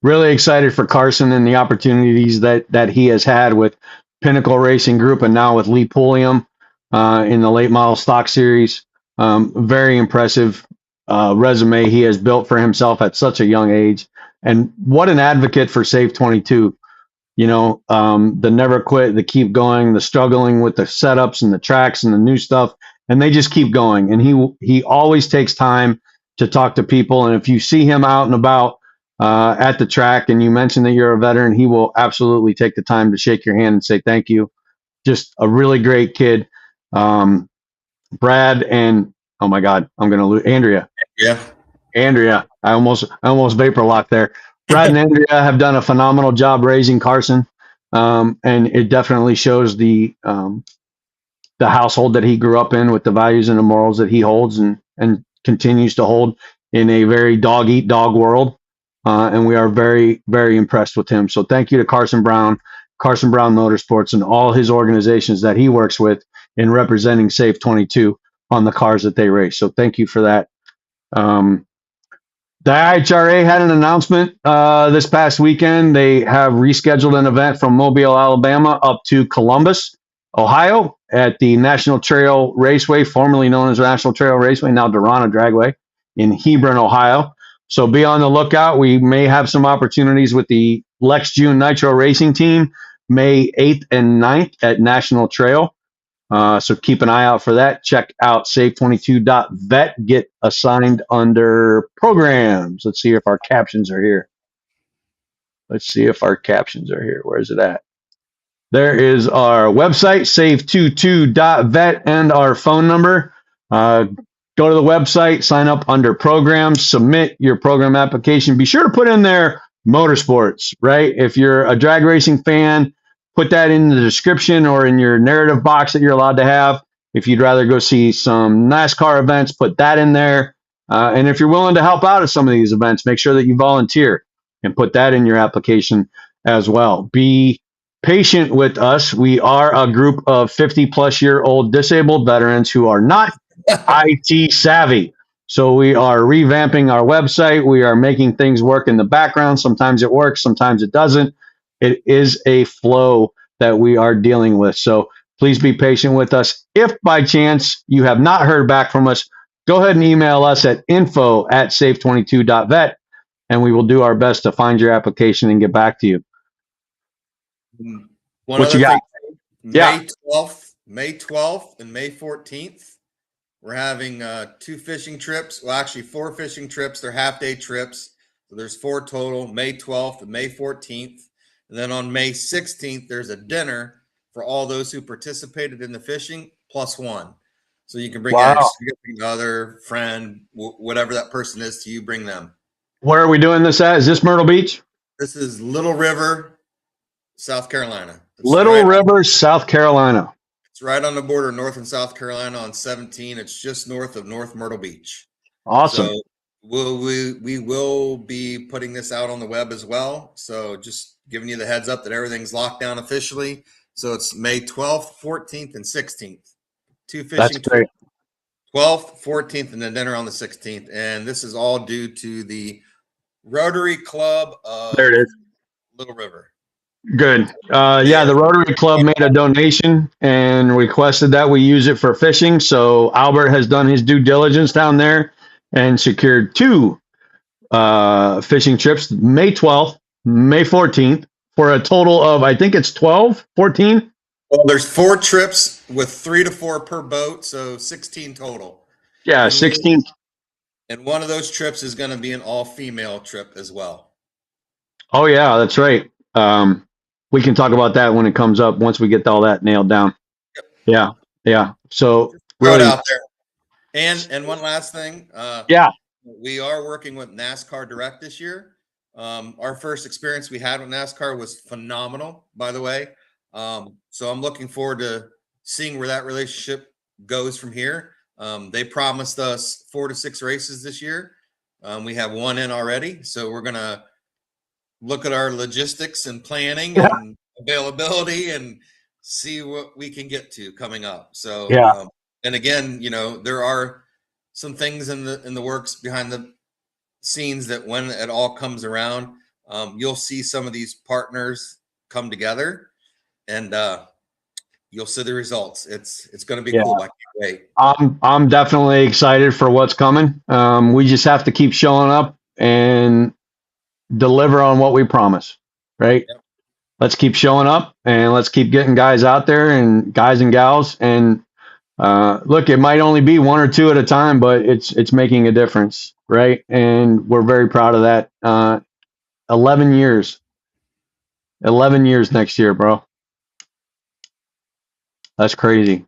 really excited for Carson and the opportunities that he has had with Pinnacle Racing Group and now with Lee Pulliam in the late model stock series. Very impressive resume he has built for himself at such a young age. And what an advocate for Safe 22. The never quit, the keep going, the struggling with the setups and the tracks and the new stuff. And they just keep going. And he always takes time to talk to people. And if you see him out and about at the track and you mention that you're a veteran, he will absolutely take the time to shake your hand and say thank you. Just a really great kid. Brad and, oh my God, I'm going to lose Andrea. Yeah. Andrea. I almost vapor locked there. Brad and Andrea have done a phenomenal job raising Carson. And it definitely shows the household that he grew up in with the values and the morals that he holds and continues to hold in a very dog eat dog world. And we are very, very impressed with him. So thank you to Carson Brown Motorsports, and all his organizations that he works with in representing Safe 22 on the cars that they race. So thank you for that. The IHRA had an announcement this past weekend. They have rescheduled an event from Mobile, Alabama up to Columbus, Ohio at the National Trail Raceway, formerly known as National Trail Raceway, now Dorana Dragway in Hebron, Ohio. So be on the lookout. We may have some opportunities with the Lex June Nitro Racing Team May 8th and 9th at National Trail. So keep an eye out for that. Check out safe22.vet. Get assigned under programs. Let's see if our captions are here. Where is it at? There is our website, safe22.vet, and our phone number. Go to the website, sign up under programs, submit your program application. Be sure to put in there motorsports, right? If you're a drag racing fan, put that in the description or in your narrative box that you're allowed to have. If you'd rather go see some NASCAR events, put that in there. And if you're willing to help out at some of these events, make sure that you volunteer and put that in your application as well. Be patient with us. We are a group of 50-plus-year-old disabled veterans who are not IT savvy. So we are revamping our website. We are making things work in the background. Sometimes it works, sometimes it doesn't. It is a flow that we are dealing with. So please be patient with us. If by chance you have not heard back from us, go ahead and email us at info@safe22.vet, and we will do our best to find your application and get back to you. What you got? May 12th and May 14th. we're having 2 fishing trips. Well, actually 4 fishing trips. They're half-day trips. So there's 4 total, May 12th and May 14th. And then on May 16th, there's a dinner for all those who participated in the fishing +1. So you can bring in a Wow. significant other, friend, whatever that person is to you, bring them. Where are we doing this at? Is this Myrtle Beach? This is Little River, South Carolina. Little River, South Carolina. It's right on the border of North and South Carolina on 17. It's just north of North Myrtle Beach. Awesome. So we will be putting this out on the web as well. So just giving you the heads up that everything's locked down officially. So it's May 12th, 14th, and 16th. 2 fishing. That's great. 12th, 14th, and then dinner on the 16th. And this is all due to the Rotary Club of There it is. Little River. Good. Yeah, the Rotary Club made a donation and requested that we use it for fishing. So Albert has done his due diligence down there and secured 2 fishing trips, May 12th, May 14th, for a total of, I think it's 12, 14. Well, there's 4 trips with 3 to 4 per boat, so 16 total. Yeah, 16. And one of those trips is going to be an all-female trip as well. Oh, yeah, that's right. We can talk about that when it comes up once we get all that nailed down. Yep. Yeah. So Throw it really, out there. And one last thing. Yeah. We are working with NASCAR Direct this year. Our first experience we had with NASCAR was phenomenal, by the way. So I'm looking forward to seeing where that relationship goes from here. They promised us 4 to 6 races this year. We have 1 in already. So we're going to look at our logistics and planning and availability and see what we can get to coming up. So, and again, there are some things in the works behind the scenes that when it all comes around, you'll see some of these partners come together and you'll see the results. It's going to be cool. I can't wait. I'm definitely excited for what's coming. We just have to keep showing up and deliver on what we promise, right? Yep. Let's keep showing up and let's keep getting guys out there and guys and gals. And look, it might only be 1 or 2 at a time, but it's making a difference, right? And we're very proud of that. 11 years next year, bro. That's crazy.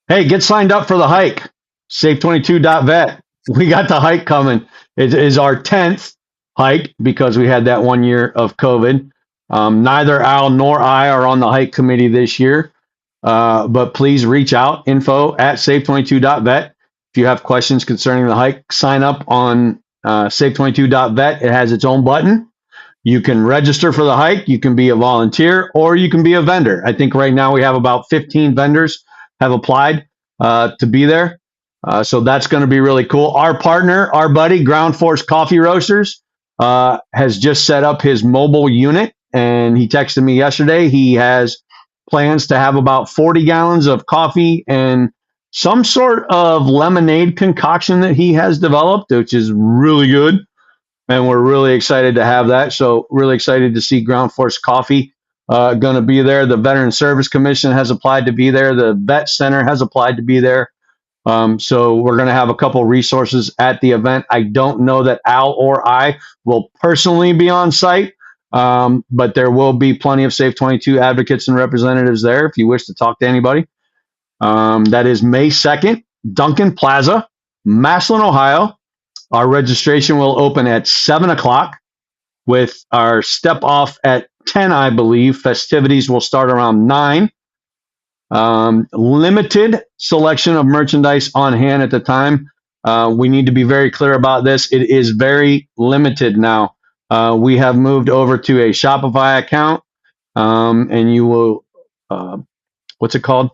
Hey, get signed up for the hike. Safe22.vet. We got the hike coming. It is our 10th hike because we had that 1 year of COVID. Neither Al nor I are on the hike committee this year. But please reach out, info@safe22.vet. If you have questions concerning the hike, sign up on safe22.vet. It has its own button. You can register for the hike. You can be a volunteer or you can be a vendor. I think right now we have about 15 vendors have applied to be there. So that's going to be really cool. Our partner, our buddy, Ground Force Coffee Roasters, has just set up his mobile unit. And he texted me yesterday. He has plans to have about 40 gallons of coffee and some sort of lemonade concoction that he has developed, which is really good. And we're really excited to have that. So really excited to see Ground Force Coffee going to be there. The Veteran Service Commission has applied to be there. The Vet Center has applied to be there. So we're going to have a couple resources at the event. I don't know that Al or I will personally be on site, but there will be plenty of Safe 22 advocates and representatives there if you wish to talk to anybody. That is May 2nd, Duncan Plaza, Massillon, Ohio. Our registration will open at 7 o'clock with our step off at 10, I believe. Festivities will start around 9. Limited selection of merchandise on hand at the time. We need to be very clear about this. It is very limited now. We have moved over to a Shopify account, and you will, what's it called?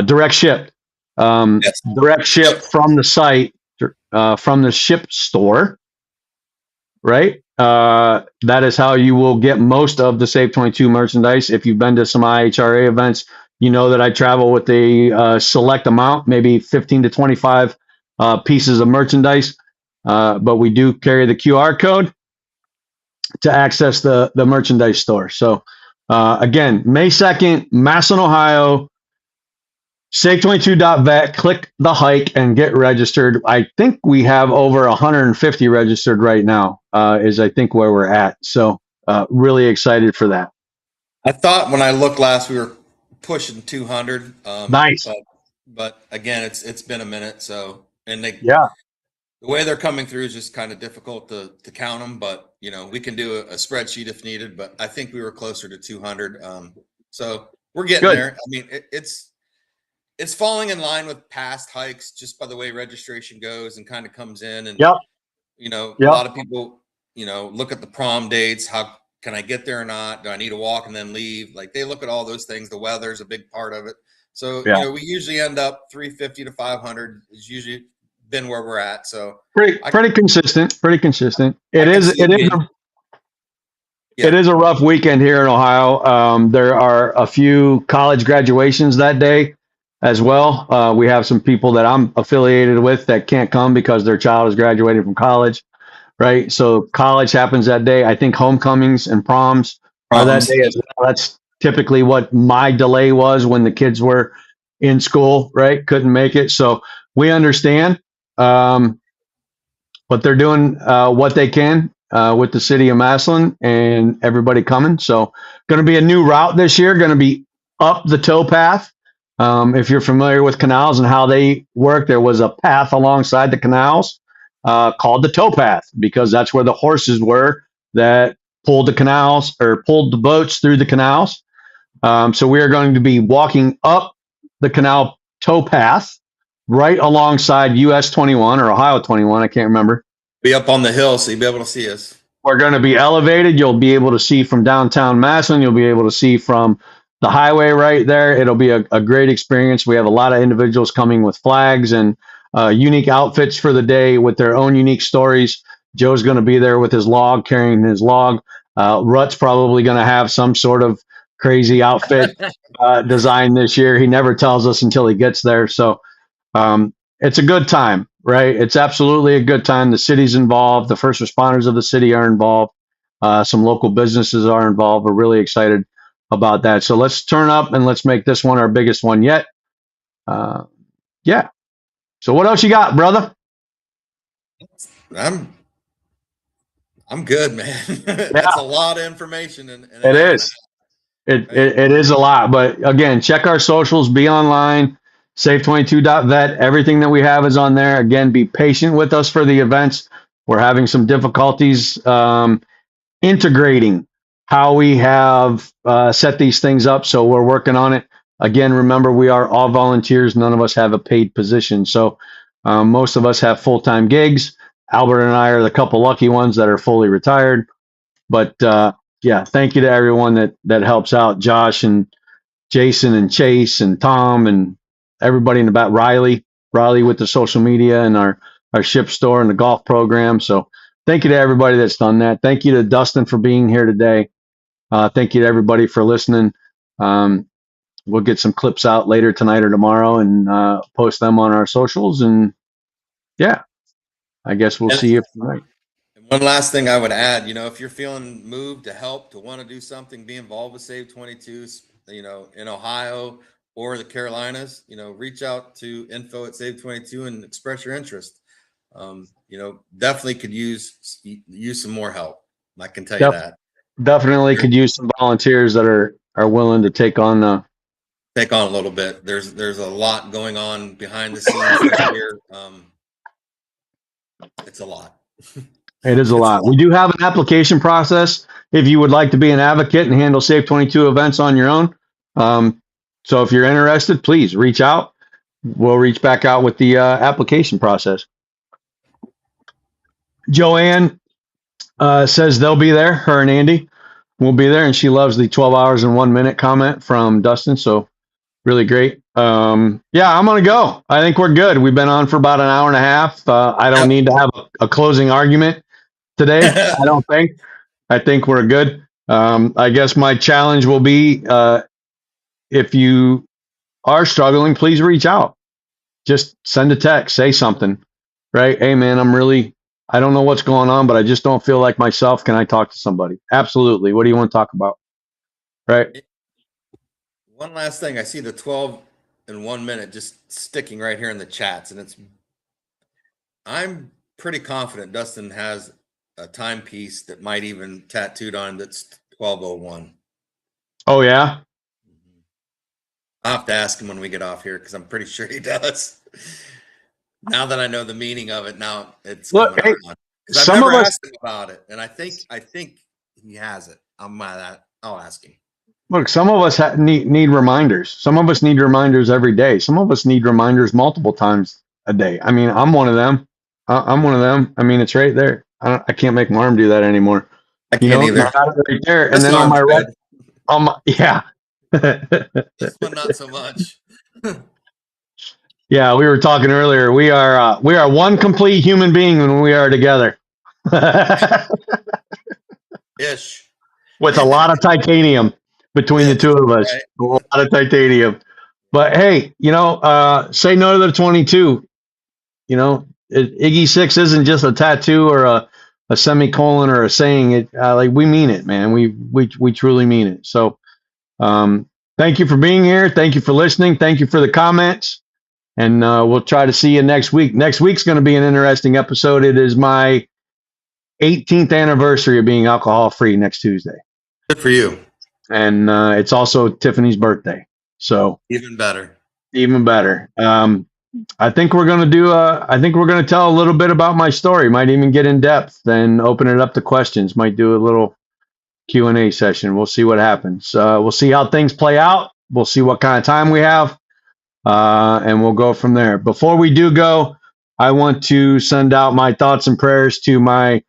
Direct ship. Yes. Direct ship from the site, from the ship store, right? That is how you will get most of the Safe 22 merchandise. If you've been to some IHRA events, you know that I travel with a select amount, maybe 15 to 25 pieces of merchandise. But we do carry the QR code to access the merchandise store. So again, May 2nd, Massillon, Ohio, Safe22.vet, click the hike and get registered. I think we have over 150 registered right now, is I think where we're at. So really excited for that. I thought when I looked last, we were pushing 200. Nice. But again, it's been a minute. So, and Yeah. the way they're coming through is just kind of difficult to count them, but we can do a spreadsheet if needed, but I think we were closer to 200. So we're getting Good. there. I mean, it's falling in line with past hikes just by the way registration goes and kind of comes in. And, Yep. a lot of people, look at the prom dates. How can I get there or not? Do I need to walk and then leave? Like they look at all those things. The weather's a big part of it. So, Yeah. we usually end up 350 to 500 is usually been where we're at. So pretty consistent. Pretty consistent. It is a rough weekend here in Ohio. There are a few college graduations that day as well. We have some people that I'm affiliated with that can't come because their child is graduating from college, right? So college happens that day. I think homecomings and proms are that day as well. That's typically what my delay was when the kids were in school, right? Couldn't make it. So we understand. But they're doing what they can with the city of Massillon and everybody coming. So going to be a new route this year, going to be up the towpath. If you're familiar with canals and how they work, there was a path alongside the canals called the towpath because that's where the horses were that pulled the canals or pulled the boats through the canals. So we are going to be walking up the canal towpath right alongside US 21 or Ohio 21. I can't remember. Be up on the hill, so you'll be able to see us. We're going to be elevated. You'll be able to see from downtown Massillon. You'll be able to see from the highway right there. It'll be a great experience. We have a lot of individuals coming with flags and unique outfits for the day with their own unique stories. Joe's going to be there with his log, carrying his log. Rut's probably going to have some sort of crazy outfit designed this year. He never tells us until he gets there. So it's a good time, right? It's absolutely a good time. The city's involved. The first responders of the city are involved. Some local businesses are involved. We're really excited about that. So let's turn up and let's make this one our biggest one yet. Yeah. So what else you got, brother? I'm good, man. That's a lot of information. And it is. It is a lot. But again, check our socials, be online, safe22.vet. Everything that we have is on there. Again, be patient with us for the events. We're having some difficulties integrating how we have set these things up. So we're working on it. Again, remember, we are all volunteers. None of us have a paid position. So most of us have full-time gigs. Albert and I are the couple lucky ones that are fully retired. But yeah, thank you to everyone that helps out. Josh and Jason and Chase and Tom and everybody in the back. Riley with the social media and our ship store and the golf program. So thank you to everybody that's done that. Thank you to Dustin for being here today. Thank you to everybody for listening. We'll get some clips out later tonight or tomorrow and post them on our socials. And yeah, I guess we'll see you tonight. One last thing I would add, if you're feeling moved to help, to want to do something, be involved with Save 22, in Ohio or the Carolinas, reach out to info@Save 22 and express your interest. Definitely could use some more help. I can tell you that. Definitely could use some volunteers that are willing to take on a little bit. There's a lot going on behind the scenes here. It's a lot. It is a lot. We do have an application process if you would like to be an advocate and handle Safe 22 events on your own. So if you're interested, please reach out. We'll reach back out with the application process. Joanne says they'll be there. Her and Andy will be there, and she loves the 12 hours and 1 minute comment from Dustin. So really great. Yeah, I'm going to go. I think we're good. We've been on for about an hour and a half. I don't need to have a closing argument today. I don't think. I think we're good. I guess my challenge will be if you are struggling, please reach out. Just send a text, say something, right? Hey, man, I don't know what's going on, but I just don't feel like myself. Can I talk to somebody? Absolutely. What do you want to talk about? Right. One last thing. I see the 12 in 1 minute just sticking right here in the chats, and I'm pretty confident Dustin has a timepiece that might even tattooed on that's 12:01. Oh yeah. I'll have to ask him when we get off here because I'm pretty sure he does. Now that I know the meaning of it, now it's Look, coming hey, on. Because I've some never of us asked him about it, and I think he has it. I'll ask him. look. Some of us need reminders. Some of us need reminders every day. Some of us need reminders multiple times a day. I mean, I'm one of them. I'm one of them. I mean, it's right there. I can't make my arm do that anymore. I You can't know, either. I got it right there, and This then on arm's my right, good. yeah. This one not so much. Yeah, we were talking earlier. We are one complete human being when we are together. Ish. With a lot of titanium between the Ish, two of us. right? A lot of titanium. But hey, say no to the 22. Iggy 6 isn't just a tattoo or a semicolon or a saying. It like we mean it, man. We truly mean it. So thank you for being here. Thank you for listening. Thank you for the comments. And we'll try to see you next week. Next week's going to be an interesting episode. It is my 18th anniversary of being alcohol free next Tuesday. Good for you. And it's also Tiffany's birthday. So Even better. even better. I think we're going to tell a little bit about my story. Might even get in depth and open it up to questions. Might do a little Q&A session. We'll see what happens. We'll see how things play out. We'll see what kind of time we have. And we'll go from there. Before we do go, I want to send out my thoughts and prayers to my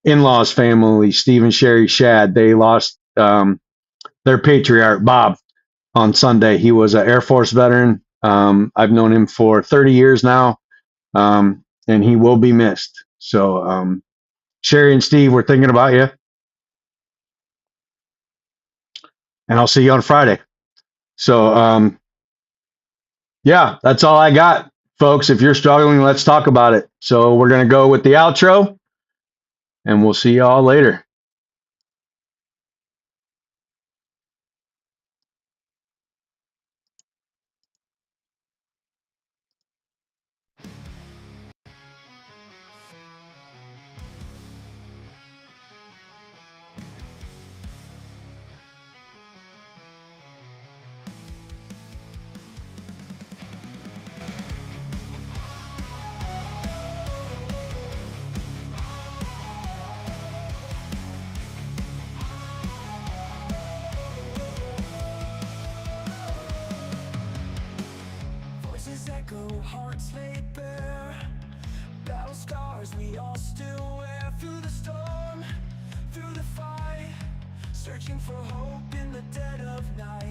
in-laws family, Steve and Sherry Shad. They lost their patriarch, Bob, on Sunday. He was an Air Force veteran. I've known him for 30 years now, and he will be missed. So, Sherry and Steve, we're thinking about you. And I'll see you on Friday. So, yeah, that's all I got, folks. If you're struggling, let's talk about it. So we're going to go with the outro, and we'll see y'all later. Voices echo, hearts laid bare, battle scars we all still wear. Through the storm, through the fight, searching for hope in the dead of night.